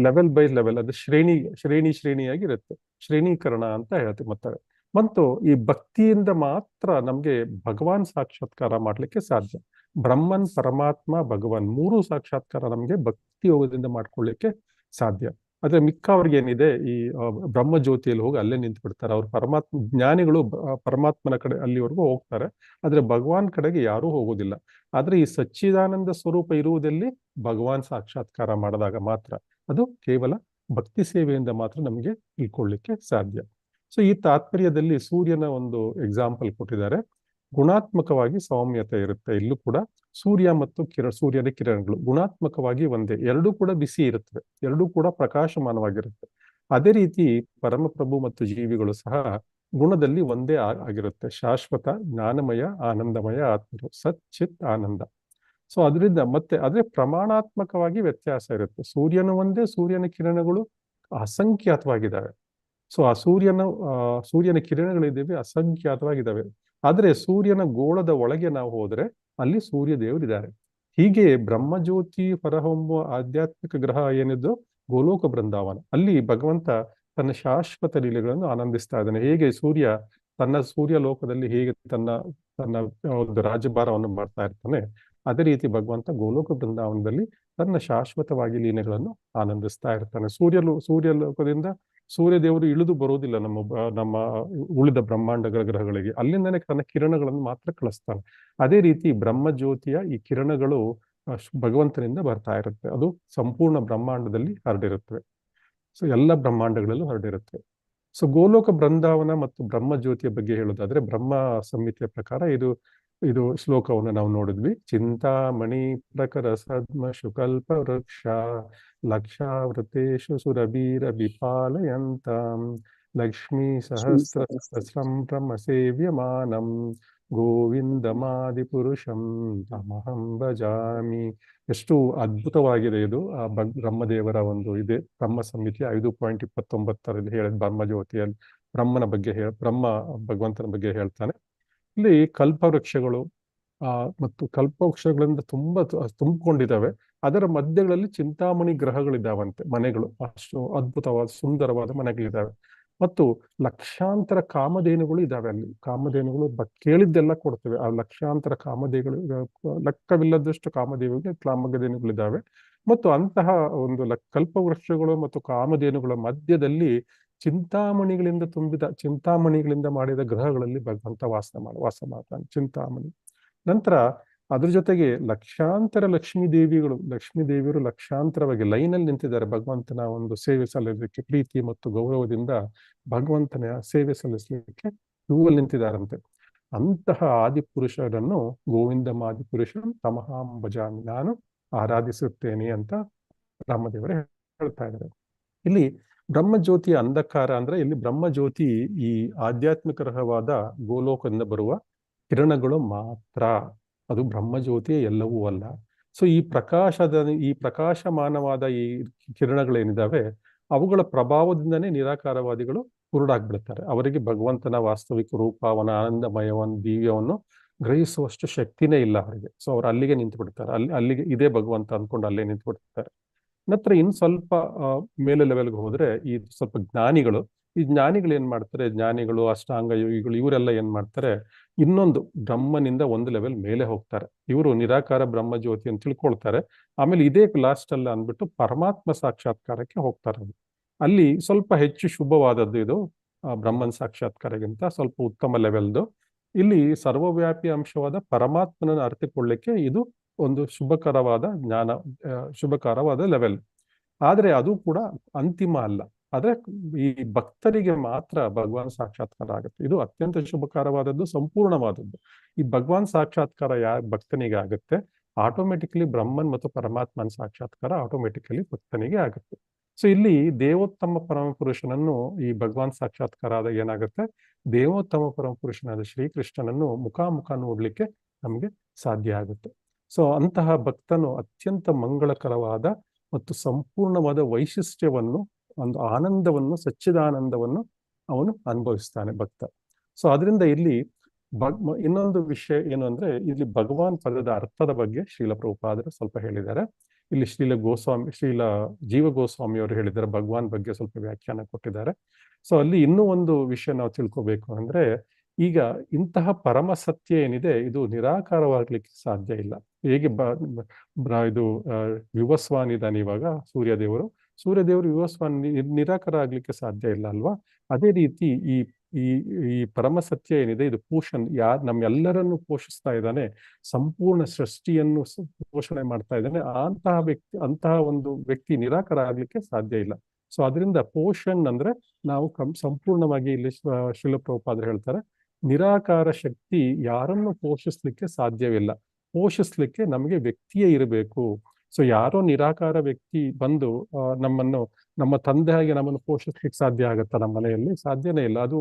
ಲೆವೆಲ್ ಬೈ ಲೆವೆಲ್, ಅದು ಶ್ರೇಣಿಯಾಗಿರುತ್ತೆ, ಶ್ರೇಣೀಕರಣ ಅಂತ ಹೇಳ್ತೀವಿ. ಮತ್ತು ಈ ಭಕ್ತಿಯಿಂದ ಮಾತ್ರ ನಮ್ಗೆ ಭಗವಾನ್ ಸಾಕ್ಷಾತ್ಕಾರ ಮಾಡ್ಲಿಕ್ಕೆ ಸಾಧ್ಯ. ಬ್ರಹ್ಮನ್, ಪರಮಾತ್ಮ, ಭಗವಾನ್ ಮೂರು ಸಾಕ್ಷಾತ್ಕಾರ ನಮ್ಗೆ ಭಕ್ತಿ ಯೋಗದಿಂದ ಮಾಡ್ಕೊಳ್ಳಿಕ್ಕೆ ಸಾಧ್ಯ. ಆದ್ರೆ ಮಿಕ್ಕವ್ರಿಗೆ ಏನಿದೆ, ಈ ಬ್ರಹ್ಮ ಜ್ಯೋತಿಯಲ್ಲಿ ಹೋಗಿ ಅಲ್ಲೇ ನಿಂತು ಬಿಡ್ತಾರೆ. ಅವ್ರು ಜ್ಞಾನಿಗಳು ಪರಮಾತ್ಮನ ಕಡೆ ಅಲ್ಲಿವರೆಗೂ ಹೋಗ್ತಾರೆ, ಆದ್ರೆ ಭಗವಾನ್ ಕಡೆಗೆ ಯಾರೂ ಹೋಗೋದಿಲ್ಲ. ಆದ್ರೆ ಈ ಸಚ್ಚಿದಾನಂದ ಸ್ವರೂಪ ಇರುವುದಲ್ಲಿ ಭಗವಾನ್ ಸಾಕ್ಷಾತ್ಕಾರ ಮಾಡಿದಾಗ ಮಾತ್ರ, ಅದು ಕೇವಲ ಭಕ್ತಿ ಸೇವೆಯಿಂದ ಮಾತ್ರ ನಮ್ಗೆ ತಿಳ್ಕೊಳ್ಳಿಕ್ಕೆ ಸಾಧ್ಯ. ಸೊ ಈ ತಾತ್ಪರ್ಯದಲ್ಲಿ ಸೂರ್ಯನ ಒಂದು ಎಕ್ಸಾಂಪಲ್ ಕೊಟ್ಟಿದ್ದಾರೆ. ಗುಣಾತ್ಮಕವಾಗಿ ಸೌಮ್ಯತೆ ಇರುತ್ತೆ. ಇಲ್ಲೂ ಕೂಡ ಸೂರ್ಯ ಮತ್ತು ಸೂರ್ಯನ ಕಿರಣಗಳು ಗುಣಾತ್ಮಕವಾಗಿ ಒಂದೇ, ಎರಡೂ ಕೂಡ ಬಿಸಿ ಇರುತ್ತವೆ, ಎರಡೂ ಕೂಡ ಪ್ರಕಾಶಮಾನವಾಗಿರುತ್ತೆ. ಅದೇ ರೀತಿ ಪರಮಪ್ರಭು ಮತ್ತು ಜೀವಿಗಳು ಸಹ ಗುಣದಲ್ಲಿ ಒಂದೇ ಆಗಿರುತ್ತೆ. ಶಾಶ್ವತ, ಜ್ಞಾನಮಯ, ಆನಂದಮಯ ಆತ್ಮರು, ಸಚ್ಚಿತ್ ಆನಂದ. ಸೊ ಅದರಿಂದ ಆದ್ರೆ ಪ್ರಮಾಣಾತ್ಮಕವಾಗಿ ವ್ಯತ್ಯಾಸ ಇರುತ್ತೆ. ಸೂರ್ಯನ ಒಂದೇ, ಸೂರ್ಯನ ಕಿರಣಗಳು ಅಸಂಖ್ಯಾತವಾಗಿದ್ದಾವೆ. ಸೊ ಆ ಸೂರ್ಯನ ಕಿರಣಗಳಿದ್ದಾವೆ, ಅಸಂಖ್ಯಾತವಾಗಿದ್ದಾವೆ. ಆದ್ರೆ ಸೂರ್ಯನ ಗೋಳದ ಒಳಗೆ ನಾವು ಹೋದ್ರೆ ಅಲ್ಲಿ ಸೂರ್ಯ ದೇವರಿದ್ದಾರೆ. ಹೀಗೆ ಬ್ರಹ್ಮಜ್ಯೋತಿ ಹೊರಹೊಮ್ಮುವ ಆಧ್ಯಾತ್ಮಿಕ ಗ್ರಹ ಏನಿದ್ದು ಗೋಲೋಕ ಬೃಂದಾವನ, ಅಲ್ಲಿ ಭಗವಂತ ತನ್ನ ಶಾಶ್ವತ ಲೀಲೆಗಳನ್ನು ಆನಂದಿಸ್ತಾ ಇದ್ದಾನೆ. ಹೇಗೆ ಸೂರ್ಯ ಲೋಕದಲ್ಲಿ ಹೇಗೆ ತನ್ನ ಒಂದು ರಾಜ್ಯಭಾರವನ್ನು ಮಾಡ್ತಾ ಇರ್ತಾನೆ, ಅದೇ ರೀತಿ ಭಗವಂತ ಗೋಲೋಕ ಬೃಂದಾವನದಲ್ಲಿ ತನ್ನ ಶಾಶ್ವತವಾಗಿ ಲೀಲೆಗಳನ್ನು ಆನಂದಿಸ್ತಾ ಇರ್ತಾನೆ. ಸೂರ್ಯ ಲೋಕದಿಂದ ಸೂರ್ಯ ದೇವರು ಇಳಿದು ಬರೋದಿಲ್ಲ ನಮ್ಮ ಉಳಿದ ಬ್ರಹ್ಮಾಂಡ ಗ್ರಹಗಳಿಗೆ, ಅಲ್ಲಿಂದನೇ ತನ್ನ ಕಿರಣಗಳನ್ನು ಮಾತ್ರ ಕಳಿಸ್ತಾನೆ. ಅದೇ ರೀತಿ ಬ್ರಹ್ಮಜ್ಯೋತಿಯ ಈ ಕಿರಣಗಳು ಭಗವಂತನಿಂದ ಬರ್ತಾ ಇರುತ್ತೆ, ಅದು ಸಂಪೂರ್ಣ ಬ್ರಹ್ಮಾಂಡದಲ್ಲಿ ಹರಡಿರುತ್ತವೆ. ಸೊ ಎಲ್ಲ ಬ್ರಹ್ಮಾಂಡಗಳಲ್ಲೂ ಹರಡಿರುತ್ತೆ. ಸೊ ಗೋಲೋಕ ಬೃಂದಾವನ ಮತ್ತು ಬ್ರಹ್ಮ ಜ್ಯೋತಿಯ ಬಗ್ಗೆ ಹೇಳೋದಾದ್ರೆ ಬ್ರಹ್ಮ ಸಂಹಿತೆಯ ಪ್ರಕಾರ ಇದು ಶ್ಲೋಕವನ್ನು ನಾವು ನೋಡಿದ್ವಿ. ಚಿಂತಾಮಣಿ ಪ್ರಕರ ಸದ್ಮ ಶುಕಲ್ಪ ವೃಕ್ಷ ಲಕ್ಷಾವೃತೇಶು ಸುರಬೀರ ವಿಪಾಲಯಂತಾಂ ಲಕ್ಷ್ಮೀ ಸಹಸ್ರಂ ಬ್ರಹ್ಮ ಸೇವ್ಯಮಾನಂ ಗೋವಿಂದಮಾದಿ ಪುರುಷಂ ತಮಹಂ ಭಜಾಮಿ. ಎಷ್ಟು ಅದ್ಭುತವಾಗಿದೆ ಇದು. ಆ ಬ್ರಹ್ಮದೇವರ ಒಂದು ಇದೆ ಬ್ರಹ್ಮ ಸಂಹಿತೆ 5.29 ಹೇಳಿದ ಬ್ರಹ್ಮ ಜ್ಯೋತಿಯಲ್ಲಿ ಬ್ರಹ್ಮನ ಬಗ್ಗೆ ಬ್ರಹ್ಮ ಭಗವಂತನ ಬಗ್ಗೆ ಹೇಳ್ತಾನೆ. ಇಲ್ಲಿ ಕಲ್ಪವೃಕ್ಷಗಳು ಮತ್ತು ಕಲ್ಪವೃಕ್ಷಗಳಿಂದ ತುಂಬಿಕೊಂಡಿದ್ದಾವೆ. ಅದರ ಮಧ್ಯಗಳಲ್ಲಿ ಚಿಂತಾಮಣಿ ಗ್ರಹಗಳಿದ್ದಾವಂತೆ, ಮನೆಗಳು. ಅಷ್ಟು ಅದ್ಭುತವಾದ ಸುಂದರವಾದ ಮನೆಗಳಿದ್ದಾವೆ. ಮತ್ತು ಲಕ್ಷಾಂತರ ಕಾಮಧೇನುಗಳು ಇದ್ದಾವೆ ಅಲ್ಲಿ. ಕಾಮಧೇನುಗಳು ಕೇಳಿದ್ದೆಲ್ಲ ಕೊಡ್ತವೆ. ಆ ಲಕ್ಷಾಂತರ ಲೆಕ್ಕವಿಲ್ಲದಷ್ಟು ಕಾಮಧೇನುಗಳಿದ್ದಾವೆ. ಮತ್ತು ಅಂತಹ ಒಂದು ಕಲ್ಪವೃಕ್ಷಗಳು ಮತ್ತು ಕಾಮಧೇನುಗಳ ಮಧ್ಯದಲ್ಲಿ ಚಿಂತಾಮಣಿಗಳಿಂದ ಮಾಡಿದ ಗ್ರಹಗಳಲ್ಲಿ ಭಗವಂತ ವಾಸ ಮಾಡ್ತಾನೆ, ಚಿಂತಾಮಣಿ. ನಂತರ ಅದ್ರ ಜೊತೆಗೆ ಲಕ್ಷಾಂತರ ಲಕ್ಷ್ಮೀ ದೇವಿಯರು ಲಕ್ಷಾಂತರವಾಗಿ ಲೈನಲ್ಲಿ ನಿಂತಿದ್ದಾರೆ ಭಗವಂತನ ಒಂದು ಸೇವೆ ಸಲ್ಲಿಸಲಿಕ್ಕೆ. ಪ್ರೀತಿ ಮತ್ತು ಗೌರವದಿಂದ ಭಗವಂತನ ಸೇವೆ ಸಲ್ಲಿಸಲಿಕ್ಕೆ ಹೂವಲ್ಲಿ ನಿಂತಿದ್ದಾರಂತೆ. ಅಂತಹ ಆದಿಪುರುಷರನ್ನು ಗೋವಿಂದಮಾದಿಪುರುಷಂ ತಮಹಾಂ ಭಜಾಮಿ, ನಾನು ಆರಾಧಿಸುತ್ತೇನೆ ಅಂತ ಬ್ರಹ್ಮದೇವರೇ ಹೇಳ್ತಾ ಇದ್ದಾರೆ. ಇಲ್ಲಿ ಬ್ರಹ್ಮಜ್ಯೋತಿಯ ಅಂಧಕಾರ ಅಂದ್ರೆ ಇಲ್ಲಿ ಬ್ರಹ್ಮಜ್ಯೋತಿ ಈ ಆಧ್ಯಾತ್ಮಿಕರವಾದ ಗೋಲೋಕದಿಂದ ಬರುವ ಕಿರಣಗಳು ಮಾತ್ರ. ಅದು ಬ್ರಹ್ಮಜ್ಯೋತಿಯ ಎಲ್ಲವೂ ಅಲ್ಲ. ಸೊ ಈ ಪ್ರಕಾಶಮಾನವಾದ ಈ ಕಿರಣಗಳೇನಿದ್ದಾವೆ ಅವುಗಳ ಪ್ರಭಾವದಿಂದನೇ ನಿರಾಕಾರವಾದಿಗಳು ಕುರುಡಾಗ್ಬಿಡ್ತಾರೆ. ಅವರಿಗೆ ಭಗವಂತನ ವಾಸ್ತವಿಕ ರೂಪ, ಅವನ ಆನಂದಮಯವನ್ನು ದಿವ್ಯವನ್ನು ಗ್ರಹಿಸುವಷ್ಟು ಶಕ್ತಿನೇ ಇಲ್ಲ ಅವರಿಗೆ. ಸೊ ಅವ್ರು ಅಲ್ಲಿಗೆ ನಿಂತು ಬಿಡ್ತಾರೆ. ಅಲ್ಲಿಗೆ ಇದೇ ಭಗವಂತ ಅಂದ್ಕೊಂಡು ಅಲ್ಲೇ ನಿಂತು ಬಿಡ್ತಾರೆ. ನಂತರ ಇನ್ನು ಸ್ವಲ್ಪ ಮೇಲೆ ಲೆವೆಲ್ಗೆ ಹೋದ್ರೆ ಈ ಸ್ವಲ್ಪ ಈ ಜ್ಞಾನಿಗಳು ಏನ್ ಮಾಡ್ತಾರೆ, ಜ್ಞಾನಿಗಳು ಅಷ್ಟಾಂಗ ಯೋಗಿಗಳು ಇವರೆಲ್ಲ ಏನ್ ಮಾಡ್ತಾರೆ, ಇನ್ನೊಂದು ಬ್ರಹ್ಮನಿಂದ ಒಂದು ಲೆವೆಲ್ ಮೇಲೆ ಹೋಗ್ತಾರೆ. ಇವರು ನಿರಾಕಾರ ಬ್ರಹ್ಮ ಜ್ಯೋತಿ ಅಂತ ತಿಳ್ಕೊಳ್ತಾರೆ. ಆಮೇಲೆ ಇದೇ ಲಾಸ್ಟ್ ಅಲ್ಲ ಅಂದ್ಬಿಟ್ಟು ಪರಮಾತ್ಮ ಸಾಕ್ಷಾತ್ಕಾರಕ್ಕೆ ಹೋಗ್ತಾರೆ. ಅಲ್ಲಿ ಸ್ವಲ್ಪ ಹೆಚ್ಚು ಶುಭವಾದದ್ದು ಇದು ಬ್ರಹ್ಮನ್ ಸಾಕ್ಷಾತ್ಕಾರಕ್ಕಿಂತ ಸ್ವಲ್ಪ ಉತ್ತಮ ಲೆವೆಲ್ದು. ಇಲ್ಲಿ ಸರ್ವವ್ಯಾಪಿ ಅಂಶವಾದ ಪರಮಾತ್ಮನನ್ನು ಅರ್ಥಕೊಳ್ಳಿಕ್ಕೆ ಇದು ಒಂದು ಶುಭಕರವಾದ ಲೆವೆಲ್. ಆದ್ರೆ ಅದು ಕೂಡ ಅಂತಿಮ ಅಲ್ಲ. ಆದ್ರೆ ಈ ಭಕ್ತರಿಗೆ ಮಾತ್ರ ಭಗವಾನ್ ಸಾಕ್ಷಾತ್ಕಾರ ಆಗುತ್ತೆ. ಇದು ಅತ್ಯಂತ ಶುಭಕರವಾದದ್ದು, ಸಂಪೂರ್ಣವಾದದ್ದು. ಈ ಭಗವಾನ್ ಸಾಕ್ಷಾತ್ಕಾರ ಭಕ್ತನಿಗೆ ಆಗುತ್ತೆ, ಆಟೋಮೆಟಿಕಲಿ ಬ್ರಹ್ಮನ್ ಮತ್ತು ಪರಮಾತ್ಮನ ಸಾಕ್ಷಾತ್ಕಾರ ಆಟೋಮೆಟಿಕಲಿ ಭಕ್ತನಿಗೆ ಆಗುತ್ತೆ. ಸೊ ಇಲ್ಲಿ ದೇವೋತ್ತಮ ಪರಮ ಪುರುಷನನ್ನು ಈ ಭಗವಾನ್ ಸಾಕ್ಷಾತ್ಕಾರ ಆದಾಗ ಏನಾಗುತ್ತೆ, ದೇವೋತ್ತಮ ಪರಮ ಪುರುಷನಾದ ಶ್ರೀಕೃಷ್ಣನನ್ನು ಮುಖಾಮುಖ ನೋಡ್ಲಿಕ್ಕೆ ನಮಗೆ ಸಾಧ್ಯ ಆಗುತ್ತೆ. ಸೊ ಅಂತಹ ಭಕ್ತನು ಅತ್ಯಂತ ಮಂಗಳಕರವಾದ ಮತ್ತು ಸಂಪೂರ್ಣವಾದ ವೈಶಿಷ್ಟ್ಯವನ್ನು, ಒಂದು ಆನಂದವನ್ನು, ಸಚ್ಚಿದಾನಂದವನ್ನು ಅವನು ಅನುಭವಿಸ್ತಾನೆ ಭಕ್ತ. ಸೊ ಅದರಿಂದ ಇಲ್ಲಿ ಇನ್ನೊಂದು ವಿಷಯ ಏನು ಅಂದ್ರೆ, ಇಲ್ಲಿ ಭಗವಾನ್ ಪದದ ಅರ್ಥದ ಬಗ್ಗೆ ಶ್ರೀಲ ಪ್ರಭುಪಾದರು ಸ್ವಲ್ಪ ಹೇಳಿದ್ದಾರೆ. ಇಲ್ಲಿ ಶ್ರೀಲ ಜೀವ ಗೋಸ್ವಾಮಿಯವರು ಹೇಳಿದ್ದಾರೆ, ಭಗವಾನ್ ಬಗ್ಗೆ ಸ್ವಲ್ಪ ವ್ಯಾಖ್ಯಾನ ಕೊಟ್ಟಿದ್ದಾರೆ. ಸೊ ಅಲ್ಲಿ ಇನ್ನೂ ಒಂದು ವಿಷಯ ನಾವು ತಿಳ್ಕೊಬೇಕು ಅಂದ್ರೆ, ಈಗ ಇಂತಹ ಪರಮ ಸತ್ಯ ಏನಿದೆ ಇದು ನಿರಾಕಾರವಾಗ್ಲಿಕ್ಕೆ ಸಾಧ್ಯ ಇಲ್ಲ. ಹೇಗೆ ಇದು ವಿವಸ್ವಾನ್ ಇದ್ದಾನೆ ಇವಾಗ ಸೂರ್ಯದೇವರು ವಿವಸ್ವಾನ್ ನಿರಾಕಾರ ಆಗ್ಲಿಕ್ಕೆ ಸಾಧ್ಯ ಇಲ್ಲ ಅಲ್ವಾ? ಅದೇ ರೀತಿ ಈ ಪರಮ ಸತ್ಯ ಏನಿದೆ ಇದು ನಮ್ಮೆಲ್ಲರನ್ನು ಪೋಷಿಸ್ತಾ ಇದ್ದಾನೆ, ಸಂಪೂರ್ಣ ಸೃಷ್ಟಿಯನ್ನು ಪೋಷಣೆ ಮಾಡ್ತಾ ಇದ್ದಾನೆ. ಅಂತಹ ಒಂದು ವ್ಯಕ್ತಿ ನಿರಾಕಾರ ಆಗ್ಲಿಕ್ಕೆ ಸಾಧ್ಯ ಇಲ್ಲ. ಸೊ ಅದರಿಂದ ಪೋಷಣ್ ಅಂದ್ರೆ ನಾವು ಸಂಪೂರ್ಣವಾಗಿ ಇಲ್ಲಿ ಶ್ರೀಲ ಪ್ರಭುಪಾದರು ಹೇಳ್ತಾರೆ, ನಿರಾಕಾರ ಶಕ್ತಿ ಯಾರನ್ನು ಪೋಷಿಸ್ಲಿಕ್ಕೆ ಸಾಧ್ಯವಿಲ್ಲ. ಪೋಷಿಸ್ಲಿಕ್ಕೆ ನಮಗೆ ವ್ಯಕ್ತಿಯೇ ಇರಬೇಕು. ಸೊ ಯಾರೋ ನಿರಾಕಾರ ವ್ಯಕ್ತಿ ಬಂದು ನಮ್ಮ ತಂದೆ ಹಾಗೆ ನಮ್ಮನ್ನು ಪೋಷಿಸ್ಲಿಕ್ಕೆ ಸಾಧ್ಯ ಆಗತ್ತ? ನಮ್ಮ ಮನೆಯಲ್ಲಿ ಸಾಧ್ಯನೇ ಇಲ್ಲ. ಅದು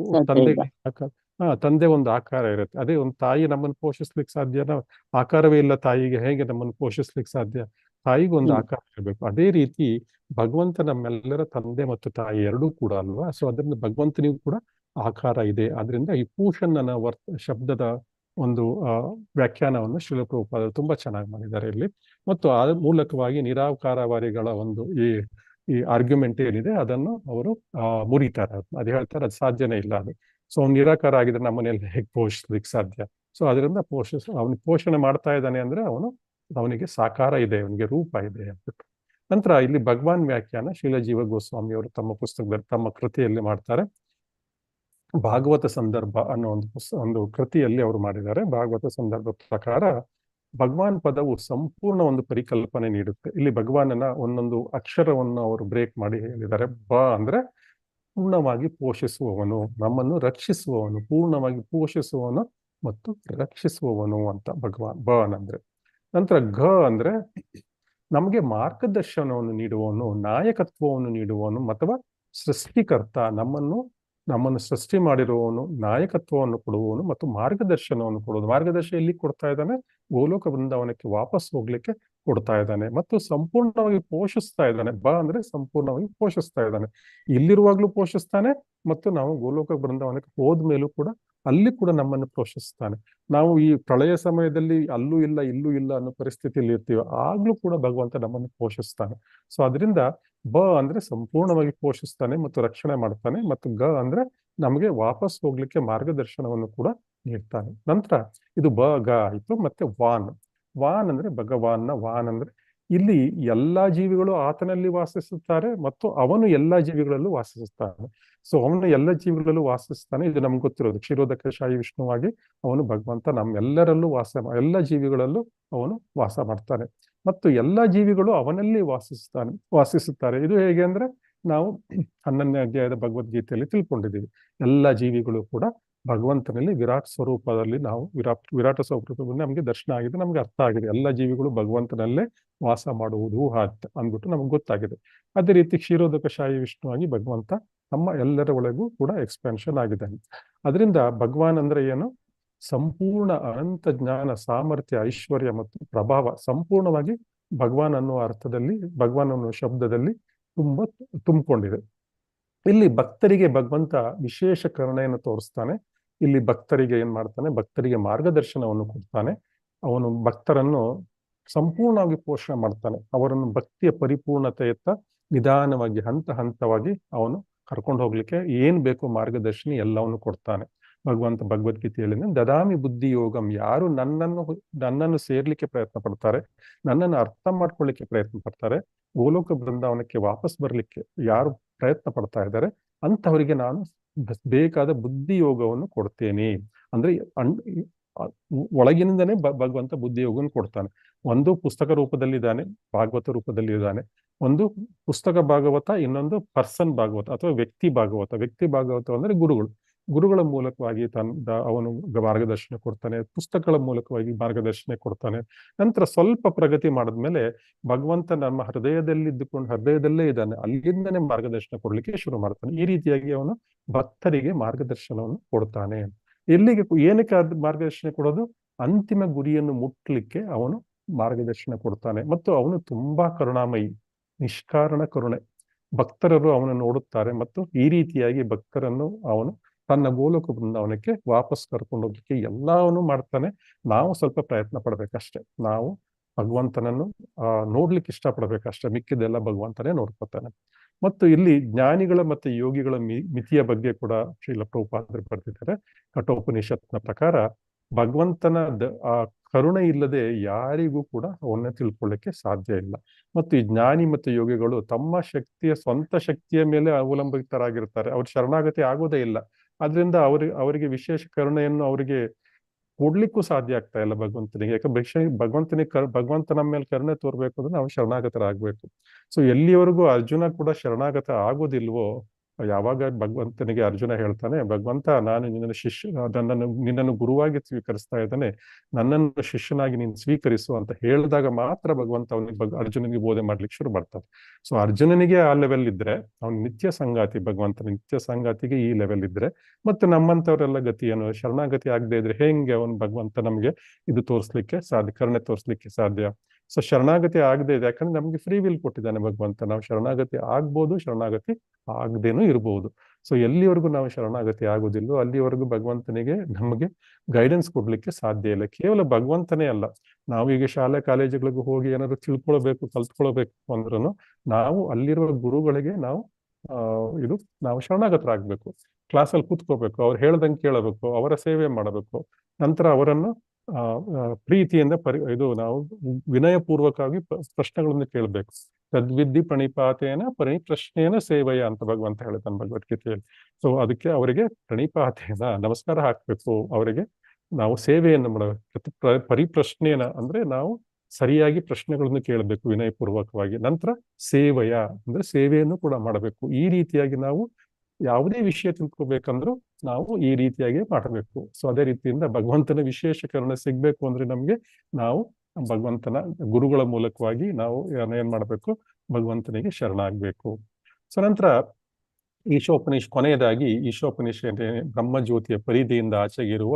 ತಂದೆ ಒಂದು ಆಕಾರ ಇರುತ್ತೆ. ಅದೇ ಒಂದು ತಾಯಿ ನಮ್ಮನ್ನು ಪೋಷಿಸ್ಲಿಕ್ಕೆ ಸಾಧ್ಯನ? ಆಕಾರವೇ ಇಲ್ಲ ತಾಯಿಗೆ, ಹೇಗೆ ನಮ್ಮನ್ನು ಪೋಷಿಸ್ಲಿಕ್ಕೆ ಸಾಧ್ಯ? ತಾಯಿಗೆ ಒಂದು ಆಕಾರ ಇರಬೇಕು. ಅದೇ ರೀತಿ ಭಗವಂತ ನಮ್ಮೆಲ್ಲರ ತಂದೆ ಮತ್ತು ತಾಯಿ ಎರಡೂ ಕೂಡ ಅಲ್ವಾ? ಸೊ ಅದರಿಂದ ಭಗವಂತನಿಗೂ ಕೂಡ ಆಕಾರ ಇದೆ. ಆದ್ರಿಂದ ಈ ಪೂಷನ್ ಶಬ್ದದ ಒಂದು ವ್ಯಾಖ್ಯಾನವನ್ನು ಶ್ರೀಲ ಪ್ರಭುಪಾದರು ತುಂಬಾ ಚೆನ್ನಾಗಿ ಮಾಡಿದ್ದಾರೆ ಇಲ್ಲಿ. ಮತ್ತು ಆ ಮೂಲಕವಾಗಿ ನಿರಾಕಾರವಾದಿಗಳ ಒಂದು ಈ ಆರ್ಗ್ಯುಮೆಂಟ್ ಏನಿದೆ ಅದನ್ನು ಅವರು ಮುರಿತಾರೆ. ಅದು ಹೇಳ್ತಾರೆ ಅದು ಸಾಧ್ಯನೇ ಇಲ್ಲ ಅದು. ಸೊ ಅವ್ನು ನಿರಾಕಾರ ಆಗಿದ್ರೆ ನಮ್ಮನೆಯಲ್ಲಿ ಹೇಗೆ ಪೋಷಿಸ್ಲಿಕ್ಕೆ ಸಾಧ್ಯ? ಸೊ ಅದರಿಂದ ಅವನು ಪೋಷಣೆ ಮಾಡ್ತಾ ಇದ್ದಾನೆ ಅಂದ್ರೆ ಅವನಿಗೆ ಸಾಕಾರ ಇದೆ, ಅವನಿಗೆ ರೂಪ ಇದೆ ಅಂದ್ಬಿಟ್ಟು. ನಂತರ ಇಲ್ಲಿ ಭಗವಾನ್ ವ್ಯಾಖ್ಯಾನ ಶ್ರೀಲ ಜೀವ ಗೋಸ್ವಾಮಿಯವರು ತಮ್ಮ ಪುಸ್ತಕದಲ್ಲಿ, ತಮ್ಮ ಕೃತಿಯಲ್ಲಿ ಮಾಡ್ತಾರೆ. ಭಾಗವತ ಸಂದರ್ಭ ಅನ್ನೋ ಒಂದು ಕೃತಿಯಲ್ಲಿ ಅವರು ಮಾಡಿದ್ದಾರೆ. ಭಾಗವತ ಸಂದರ್ಭ ಪ್ರಕಾರ ಭಗವಾನ್ ಪದವು ಸಂಪೂರ್ಣ ಒಂದು ಪರಿಕಲ್ಪನೆ ನೀಡುತ್ತೆ. ಇಲ್ಲಿ ಭಗವಾನನ ಒಂದೊಂದು ಅಕ್ಷರವನ್ನು ಅವರು ಬ್ರೇಕ್ ಮಾಡಿ ಹೇಳಿದ್ದಾರೆ. ಬ ಅಂದ್ರೆ ಪೂರ್ಣವಾಗಿ ಪೋಷಿಸುವವನು, ನಮ್ಮನ್ನು ರಕ್ಷಿಸುವವನು, ಪೂರ್ಣವಾಗಿ ಪೋಷಿಸುವವನು ಮತ್ತು ರಕ್ಷಿಸುವವನು ಅಂತ ಭಗವಾನ್ ಬ ಅಂದ್ರೆ. ನಂತರ ಘ ಅಂದ್ರೆ ನಮಗೆ ಮಾರ್ಗದರ್ಶನವನ್ನು ನೀಡುವವನು, ನಾಯಕತ್ವವನ್ನು ನೀಡುವವನು ಅಥವಾ ಸೃಷ್ಟಿಕರ್ತ, ನಮ್ಮನ್ನು ಸೃಷ್ಟಿ ಮಾಡಿರುವವನು, ನಾಯಕತ್ವವನ್ನು ಕೊಡುವವನು ಮತ್ತು ಮಾರ್ಗದರ್ಶನವನ್ನು ಕೊಡುವುದು. ಮಾರ್ಗದರ್ಶನ ಎಲ್ಲಿ ಕೊಡ್ತಾ ಇದ್ದಾನೆ? ಗೋಲೋಕ ಬೃಂದಾವನಕ್ಕೆ ವಾಪಸ್ ಹೋಗ್ಲಿಕ್ಕೆ ಕೊಡ್ತಾ ಇದ್ದಾನೆ ಮತ್ತು ಸಂಪೂರ್ಣವಾಗಿ ಪೋಷಿಸ್ತಾ ಇದ್ದಾನೆ. ಬ ಅಂದ್ರೆ ಸಂಪೂರ್ಣವಾಗಿ ಪೋಷಿಸ್ತಾ ಇದ್ದಾನೆ. ಇಲ್ಲಿರುವಾಗ್ಲೂ ಪೋಷಿಸ್ತಾನೆ ಮತ್ತು ನಾವು ಗೋಲೋಕ ಬೃಂದಾವನಕ್ಕೆ ಹೋದ್ಮೇಲೂ ಕೂಡ ಅಲ್ಲಿ ಕೂಡ ನಮ್ಮನ್ನು ಪೋಷಿಸ್ತಾನೆ. ನಾವು ಈ ಪ್ರಳಯ ಸಮಯದಲ್ಲಿ ಅಲ್ಲೂ ಇಲ್ಲ ಇಲ್ಲೂ ಇಲ್ಲ ಅನ್ನೋ ಪರಿಸ್ಥಿತಿಯಲ್ಲಿ ಇರ್ತೀವಿ, ಆಗ್ಲೂ ಕೂಡ ಭಗವಂತ ನಮ್ಮನ್ನು ಪೋಷಿಸ್ತಾನೆ. ಸೊ ಅದರಿಂದ ಬ ಅಂದ್ರೆ ಸಂಪೂರ್ಣವಾಗಿ ಪೋಷಿಸ್ತಾನೆ ಮತ್ತು ರಕ್ಷಣೆ ಮಾಡ್ತಾನೆ, ಮತ್ತು ಗ ಅಂದ್ರೆ ನಮಗೆ ವಾಪಸ್ ಹೋಗ್ಲಿಕ್ಕೆ ಮಾರ್ಗದರ್ಶನವನ್ನು ಕೂಡ ನೀಡ್ತಾನೆ. ನಂತರ ಇದು ಬ ಗ ಆಯ್ತು. ಮತ್ತೆ ವಾನ್ ಅಂದ್ರೆ ಭಗವಾನ್ನ ವಾನ್ ಅಂದ್ರೆ ಇಲ್ಲಿ ಎಲ್ಲಾ ಜೀವಿಗಳು ಆತನಲ್ಲಿ ವಾಸಿಸುತ್ತಾರೆ ಮತ್ತು ಅವನು ಎಲ್ಲಾ ಜೀವಿಗಳಲ್ಲೂ ವಾಸಿಸುತ್ತಾನೆ. ಸೊ ಅವನು ಎಲ್ಲ ಜೀವಿಗಳಲ್ಲೂ ವಾಸಿಸ್ತಾನೆ. ಇದು ನಮ್ಗೆ ಗೊತ್ತಿರೋದು. ಕ್ಷೀರೋದಕಶಾಹಿ ವಿಷ್ಣುವಾಗಿ ಅವನು ಭಗವಂತ ನಮ್ಮೆಲ್ಲರಲ್ಲೂ ಎಲ್ಲ ಜೀವಿಗಳಲ್ಲೂ ಅವನು ವಾಸ ಮಾಡ್ತಾನೆ ಮತ್ತು ಎಲ್ಲ ಜೀವಿಗಳು ಅವನಲ್ಲಿ ವಾಸಿಸುತ್ತಾರೆ. ಇದು ಹೇಗೆ ಅಂದ್ರೆ ನಾವು 11ನೇ ಅಧ್ಯಾಯದ ಭಗವದ್ಗೀತೆಯಲ್ಲಿ ತಿಳ್ಕೊಂಡಿದ್ದೀವಿ. ಎಲ್ಲ ಜೀವಿಗಳು ಕೂಡ ಭಗವಂತನಲ್ಲಿ ವಿರಾಟ್ ಸ್ವರೂಪದಲ್ಲಿ ವಿರಾಟ ಸ್ವರೂಪದಲ್ಲಿ ನಮಗೆ ದರ್ಶನ ಆಗಿದೆ, ನಮ್ಗೆ ಅರ್ಥ ಆಗಿದೆ. ಎಲ್ಲ ಜೀವಿಗಳು ಭಗವಂತನಲ್ಲೇ ವಾಸ ಮಾಡುವುದು ಅಂದ್ಬಿಟ್ಟು ನಮ್ಗೆ ಗೊತ್ತಾಗಿದೆ. ಅದೇ ರೀತಿ ಕ್ಷೀರೋದಕಶಾಹಿ ವಿಷ್ಣುವಾಗಿ ಭಗವಂತ ನಮ್ಮ ಎಲ್ಲರ ಒಳಗೂ ಕೂಡ ಎಕ್ಸ್ಪ್ಯಾನ್ಷನ್ ಆಗಿದ್ದಾನೆ. ಅದರಿಂದ ಭಗವಾನ್ ಅಂದ್ರೆ ಏನು? ಸಂಪೂರ್ಣ ಅನಂತ ಜ್ಞಾನ, ಸಾಮರ್ಥ್ಯ, ಐಶ್ವರ್ಯ ಮತ್ತು ಪ್ರಭಾವ ಸಂಪೂರ್ಣವಾಗಿ ಭಗವಾನ್ ಅನ್ನುವ ಅರ್ಥದಲ್ಲಿ, ಭಗವಾನ್ ಅನ್ನುವ ಶಬ್ದದಲ್ಲಿ ತುಂಬಿಕೊಂಡಿದೆ. ಇಲ್ಲಿ ಭಕ್ತರಿಗೆ ಭಗವಂತ ವಿಶೇಷ ಕರುಣೆಯನ್ನು ತೋರಿಸ್ತಾನೆ. ಇಲ್ಲಿ ಭಕ್ತರಿಗೆ ಏನ್ ಮಾಡ್ತಾನೆ? ಭಕ್ತರಿಗೆ ಮಾರ್ಗದರ್ಶನವನ್ನು ಕೊಡ್ತಾನೆ. ಅವನು ಭಕ್ತರನ್ನು ಸಂಪೂರ್ಣವಾಗಿ ಪೋಷಣೆ ಮಾಡ್ತಾನೆ. ಅವರನ್ನು ಭಕ್ತಿಯ ಪರಿಪೂರ್ಣತೆಯತ್ತ ನಿಧಾನವಾಗಿ ಹಂತ ಹಂತವಾಗಿ ಅವನು ಕರ್ಕೊಂಡು ಹೋಗ್ಲಿಕ್ಕೆ ಏನ್ ಬೇಕು ಮಾರ್ಗದರ್ಶನಿ ಎಲ್ಲವನ್ನು ಕೊಡ್ತಾನೆ. ಭಗವಂತ ಭಗವದ್ಗೀತೆಯಲ್ಲಿ ದದಾಮಿ ಬುದ್ಧಿ ಯೋಗಂ, ಯಾರು ನನ್ನನ್ನು ಸೇರ್ಲಿಕ್ಕೆ ಪ್ರಯತ್ನ ಪಡ್ತಾರೆ, ನನ್ನನ್ನು ಅರ್ಥ ಮಾಡ್ಕೊಳ್ಳಿಕ್ಕೆ ಪ್ರಯತ್ನ ಪಡ್ತಾರೆ, ಗೋಲೋಕ ಬೃಂದಾವನಕ್ಕೆ ವಾಪಸ್ ಬರ್ಲಿಕ್ಕೆ ಯಾರು ಪ್ರಯತ್ನ ಪಡ್ತಾ ಇದ್ದಾರೆ ಅಂತವರಿಗೆ ನಾನು ಬೇಕಾದ ಬುದ್ಧಿ ಯೋಗವನ್ನು ಕೊಡ್ತೇನೆ. ಅಂದ್ರೆ ಒಳಗಿನಿಂದನೇ ಭಗವಂತ ಬುದ್ಧಿ ಯೋಗವನ್ನು ಕೊಡ್ತಾನೆ. ಒಂದು ಪುಸ್ತಕ ರೂಪದಲ್ಲಿ ಇದ್ದಾನೆ, ಭಾಗವತ ರೂಪದಲ್ಲಿ ಇದ್ದಾನೆ. ಒಂದು ಪುಸ್ತಕ ಭಾಗವತ, ಇನ್ನೊಂದು ಪರ್ಸನ್ ಭಾಗವತ ಅಥವಾ ವ್ಯಕ್ತಿ ಭಾಗವತ ಅಂದ್ರೆ ಗುರುಗಳ ಮೂಲಕವಾಗಿ ಅವನು ಮಾರ್ಗದರ್ಶನ ಕೊಡ್ತಾನೆ. ಪುಸ್ತಕಗಳ ಮೂಲಕವಾಗಿ ಮಾರ್ಗದರ್ಶನ ಕೊಡ್ತಾನೆ. ನಂತರ ಸ್ವಲ್ಪ ಪ್ರಗತಿ ಮಾಡಿದ್ಮೇಲೆ ಭಗವಂತ ನಮ್ಮ ಹೃದಯದಲ್ಲೇ ಇದ್ದಾನೆ, ಅಲ್ಲಿಂದನೇ ಮಾರ್ಗದರ್ಶನ ಕೊಡ್ಲಿಕ್ಕೆ ಶುರು ಮಾಡ್ತಾನೆ. ಈ ರೀತಿಯಾಗಿ ಅವನು ಭಕ್ತರಿಗೆ ಮಾರ್ಗದರ್ಶನವನ್ನು ಕೊಡ್ತಾನೆ. ಏನಕ್ಕೆ ಮಾರ್ಗದರ್ಶನ ಕೊಡೋದು? ಅಂತಿಮ ಗುರಿಯನ್ನು ಮುಟ್ಲಿಕ್ಕೆ ಅವನು ಮಾರ್ಗದರ್ಶನ ಕೊಡ್ತಾನೆ. ಮತ್ತು ಅವನು ತುಂಬಾ ಕರುಣಾಮಯಿ, ನಿಷ್ಕಾರಣ ಕರುಣೆ. ಭಕ್ತರರು ಅವನನ್ನು ನೋಡುತ್ತಾರೆ ಮತ್ತು ಈ ರೀತಿಯಾಗಿ ಭಕ್ತರನ್ನು ಅವನು ತನ್ನ ಗೋಲೋಕ ಬೃಂದಾವನಕ್ಕೆ ವಾಪಸ್ ಕರ್ಕೊಂಡು ಹೋಗ್ಲಿಕ್ಕೆ ಎಲ್ಲವನ್ನೂ ಮಾಡ್ತಾನೆ. ನಾವು ಸ್ವಲ್ಪ ಪ್ರಯತ್ನ ಪಡ್ಬೇಕಷ್ಟೆ. ನಾವು ಭಗವಂತನನ್ನು ನೋಡ್ಲಿಕ್ಕೆ ಇಷ್ಟಪಡ್ಬೇಕಷ್ಟೆ. ಮಿಕ್ಕಿದೆಲ್ಲ ಭಗವಂತನೇ ನೋಡ್ಕೊತಾನೆ. ಮತ್ತು ಇಲ್ಲಿ ಜ್ಞಾನಿಗಳ ಮತ್ತು ಯೋಗಿಗಳ ಮಿತಿಯ ಬಗ್ಗೆ ಕೂಡ ಶ್ರೀಲ ಪ್ರಭುಪಾದರು ಬರ್ತಿದ್ದಾರೆ. ಕಠೋಪನಿಷತ್ನ ಪ್ರಕಾರ ಭಗವಂತನ ಕರುಣೆ ಇಲ್ಲದೆ ಯಾರಿಗೂ ಕೂಡ ಅವನ್ನ ತಿಳ್ಕೊಳ್ಳಿಕ್ಕೆ ಸಾಧ್ಯ ಇಲ್ಲ. ಮತ್ತು ಈ ಜ್ಞಾನಿ ಮತ್ತು ಯೋಗಿಗಳು ತಮ್ಮ ಸ್ವಂತ ಶಕ್ತಿಯ ಮೇಲೆ ಅವಲಂಬಿತರಾಗಿರ್ತಾರೆ. ಅವ್ರ ಶರಣಾಗತಿ ಆಗೋದೇ ಇಲ್ಲ. ಆದ್ರಿಂದ ಅವರಿಗೆ ವಿಶೇಷ ಕರುಣೆಯನ್ನು ಅವರಿಗೆ ಕೊಡ್ಲಿಕ್ಕೂ ಸಾಧ್ಯ ಆಗ್ತಾ ಇಲ್ಲ ಭಗವಂತನಿಗೆ. ಯಾಕಂದ್ರೆ ಭಗವಂತ ನಮ್ಮ ಮೇಲೆ ಕರುಣೆ ತೋರ್ಬೇಕು ಅಂದ್ರೆ ನಾವು ಶರಣಾಗತರಾಗ್ಬೇಕು. ಸೊ ಎಲ್ಲಿವರೆಗೂ ಅರ್ಜುನ ಕೂಡ ಶರಣಾಗತ ಆಗೋದಿಲ್ವೋ, ಯಾವಾಗ ಭಗವಂತನಿಗೆ ಅರ್ಜುನ ಹೇಳ್ತಾನೆ, ಭಗವಂತ ನಾನು ನಿನ್ನನ್ನು ಗುರುವಾಗಿ ಸ್ವೀಕರಿಸ್ತಾ ಇದ್ದಾನೆ, ನನ್ನನ್ನು ಶಿಷ್ಯನಾಗಿ ನೀನು ಸ್ವೀಕರಿಸು ಅಂತ ಹೇಳಿದಾಗ ಮಾತ್ರ ಭಗವಂತ ಅರ್ಜುನನಿಗೆ ಬೋಧೆ ಮಾಡ್ಲಿಕ್ಕೆ ಶುರು ಮಾಡ್ತಾನೆ. ಸೊ ಅರ್ಜುನನಿಗೆ ಆ ಲೆವೆಲ್ ಇದ್ರೆ, ಅವನು ನಿತ್ಯ ಸಂಗಾತಿ, ಭಗವಂತನ ನಿತ್ಯ ಸಂಗಾತಿಗೆ ಈ ಲೆವೆಲ್ ಇದ್ರೆ, ಮತ್ತೆ ನಮ್ಮಂತವರೆಲ್ಲ ಗತಿ ಏನು? ಶರಣಾಗತಿ ಆಗದೆ ಇದ್ರೆ ಹೆಂಗೆ ಅವನು ಭಗವಂತ ನಮ್ಗೆ ಇದು ತೋರಿಸ್ಲಿಕ್ಕೆ ಸಾಧ್ಯ, ಕರುಣೆ ತೋರಿಸ್ಲಿಕ್ಕೆ ಸಾಧ್ಯ? ಸೊ ಶರಣಾಗತಿ ಆಗದೆ ಇದೆ, ಯಾಕಂದ್ರೆ ನಮ್ಗೆ ಫ್ರೀ ವಿಲ್ ಕೊಟ್ಟಿದ್ದಾನೆ ಭಗವಂತ. ನಾವು ಶರಣಾಗತಿ ಆಗ್ಬೋದು, ಶರಣಾಗತಿ ಆಗದೇನೂ ಇರ್ಬೋದು. ಸೊ ಎಲ್ಲಿವರೆಗೂ ನಾವು ಶರಣಾಗತಿ ಆಗೋದಿಲ್ಲೋ ಅಲ್ಲಿವರೆಗೂ ಭಗವಂತನಿಗೆ ನಮಗೆ ಗೈಡೆನ್ಸ್ ಕೊಡ್ಲಿಕ್ಕೆ ಸಾಧ್ಯ ಇಲ್ಲ. ಕೇವಲ ಭಗವಂತನೇ ಅಲ್ಲ, ನಾವು ಈಗ ಶಾಲೆ ಕಾಲೇಜುಗಳಿಗೂ ಹೋಗಿ ಏನಾದ್ರು ಕಲ್ತ್ಕೊಳ್ಬೇಕು ಅಂದ್ರೂ ನಾವು ಅಲ್ಲಿರುವ ಗುರುಗಳಿಗೆ ನಾವು ಶರಣಾಗತರಾಗಬೇಕು. ಕ್ಲಾಸಲ್ಲಿ ಕೂತ್ಕೋಬೇಕು, ಅವ್ರು ಹೇಳ್ದಂಗೆ ಕೇಳಬೇಕು, ಅವರ ಸೇವೆ ಮಾಡಬೇಕು. ನಂತರ ಅವರನ್ನು ಪ್ರೀತಿಯಿಂದ ನಾವು ವಿನಯಪೂರ್ವಕವಾಗಿ ಪ್ರಶ್ನೆಗಳನ್ನು ಕೇಳಬೇಕು. ತದ್ವಿದ್ಧಿ ಪ್ರಣಿಪಾತೇನ ಪರಿಪ್ರಶ್ನೇನ ಸೇವೆಯ ಅಂತ ಭಗವಂತ ಹೇಳ್ತಾನೆ ಭಗವದ್ಗೀತೆಯಲ್ಲಿ. ಸೊ ಅದಕ್ಕೆ ಅವರಿಗೆ ಪ್ರಣಿಪಾತೇನ ನಮಸ್ಕಾರ ಹಾಕ್ಬೇಕು, ಅವರಿಗೆ ನಾವು ಸೇವೆಯನ್ನು ಮಾಡಬೇಕು. ಪರಿಪ್ರಶ್ನೆಯನ್ನ ಅಂದ್ರೆ ನಾವು ಸರಿಯಾಗಿ ಪ್ರಶ್ನೆಗಳನ್ನು ಕೇಳಬೇಕು ವಿನಯಪೂರ್ವಕವಾಗಿ. ನಂತರ ಸೇವೆಯ ಅಂದ್ರೆ ಸೇವೆಯನ್ನು ಕೂಡ ಮಾಡಬೇಕು. ಈ ರೀತಿಯಾಗಿ ನಾವು ಯಾವುದೇ ವಿಷಯ ತಿಳ್ಕೊಬೇಕಂದ್ರೂ ನಾವು ಈ ರೀತಿಯಾಗಿ ಮಾಡಬೇಕು. ಸೊ ಅದೇ ರೀತಿಯಿಂದ ಭಗವಂತನ ವಿಶೇಷ ಕರುಣೆ ಸಿಗ್ಬೇಕು ಅಂದ್ರೆ ನಮ್ಗೆ ನಾವು ಭಗವಂತನ ಗುರುಗಳ ಮೂಲಕವಾಗಿ ನಾವು ಏನ್ ಮಾಡಬೇಕು, ಭಗವಂತನಿಗೆ ಶರಣಾಗಬೇಕು. ಸೊ ನಂತರ ಕೊನೆಯದಾಗಿ ಈಶೋಪನಿಷತ್ ಬ್ರಹ್ಮಜ್ಯೋತಿಯ ಪರಿಧಿಯಿಂದ ಆಚೆಗಿರುವ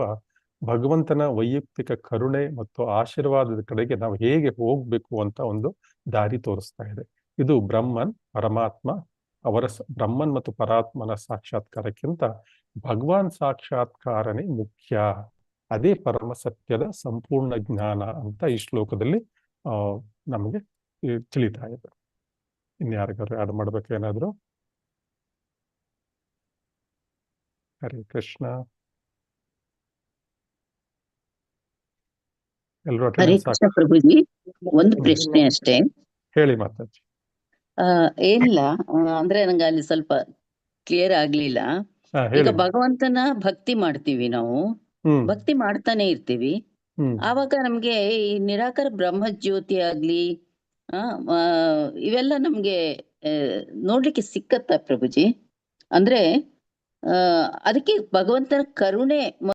ಭಗವಂತನ ವೈಯಕ್ತಿಕ ಕರುಣೆ ಮತ್ತು ಆಶೀರ್ವಾದದ ಕಡೆಗೆ ನಾವು ಹೇಗೆ ಹೋಗ್ಬೇಕು ಅಂತ ಒಂದು ದಾರಿ ತೋರಿಸ್ತಾ ಇದೆ. ಇದು ಪರಮಾತ್ಮ ಬ್ರಹ್ಮನ್ ಮತ್ತು ಪರಾತ್ಮನ ಸಾಕ್ಷಾತ್ಕಾರಕ್ಕಿಂತ ಭಗವಾನ್ ಸಾಕ್ಷಾತ್ಕಾರನೇ ಮುಖ್ಯ. ಅದೇ ಪರಮ ಸತ್ಯದ ಸಂಪೂರ್ಣ ಜ್ಞಾನ ಅಂತ ಈ ಶ್ಲೋಕದಲ್ಲಿ ನಮಗೆ ತಿಳಿತಾ ಇದೆ. ಇನ್ಯಾರಿಗಾರು ಆಡ್ ಮಾಡ್ಬೇಕು ಏನಾದ್ರು? ಹರೇ ಕೃಷ್ಣ. ಎಲ್ಲರೂ ಹರೇ ಅಟೆಂಡೆನ್ಸ್ ಕೃಷ್ಣ ಪ್ರಭುಜಿ, ಒಂದು ಪ್ರಶ್ನೆ ಅಷ್ಟೇ. ಹೇಳಿ ಮಾತಾಜಿ. ಏನಿಲ್ಲ, ಅಂದ್ರೆ ನಂಗೆ ಅಲ್ಲಿ ಸ್ವಲ್ಪ ಕ್ಲಿಯರ್ ಆಗ್ಲಿಲ್ಲ. ಈಗ ಹೇಳಿ. ಭಗವಂತನ ಭಕ್ತಿ ಮಾಡ್ತೀವಿ ನಾವು, ಭಕ್ತಿ ಮಾಡ್ತಾನೆ ಇರ್ತೀವಿ. ಆವಾಗ ನಮ್ಗೆ ಈ ನಿರಾಕಾರ ಬ್ರಹ್ಮಜ್ಯೋತಿ ಆಗ್ಲಿ ಇವೆಲ್ಲ ನಮ್ಗೆ ನೋಡ್ಲಿಕ್ಕೆ ಸಿಕ್ಕತ್ತ ಪ್ರಭುಜಿ? ಅಂದ್ರೆ ಅದಕ್ಕೆ ಭಗವಂತನ ಕರುಣೆ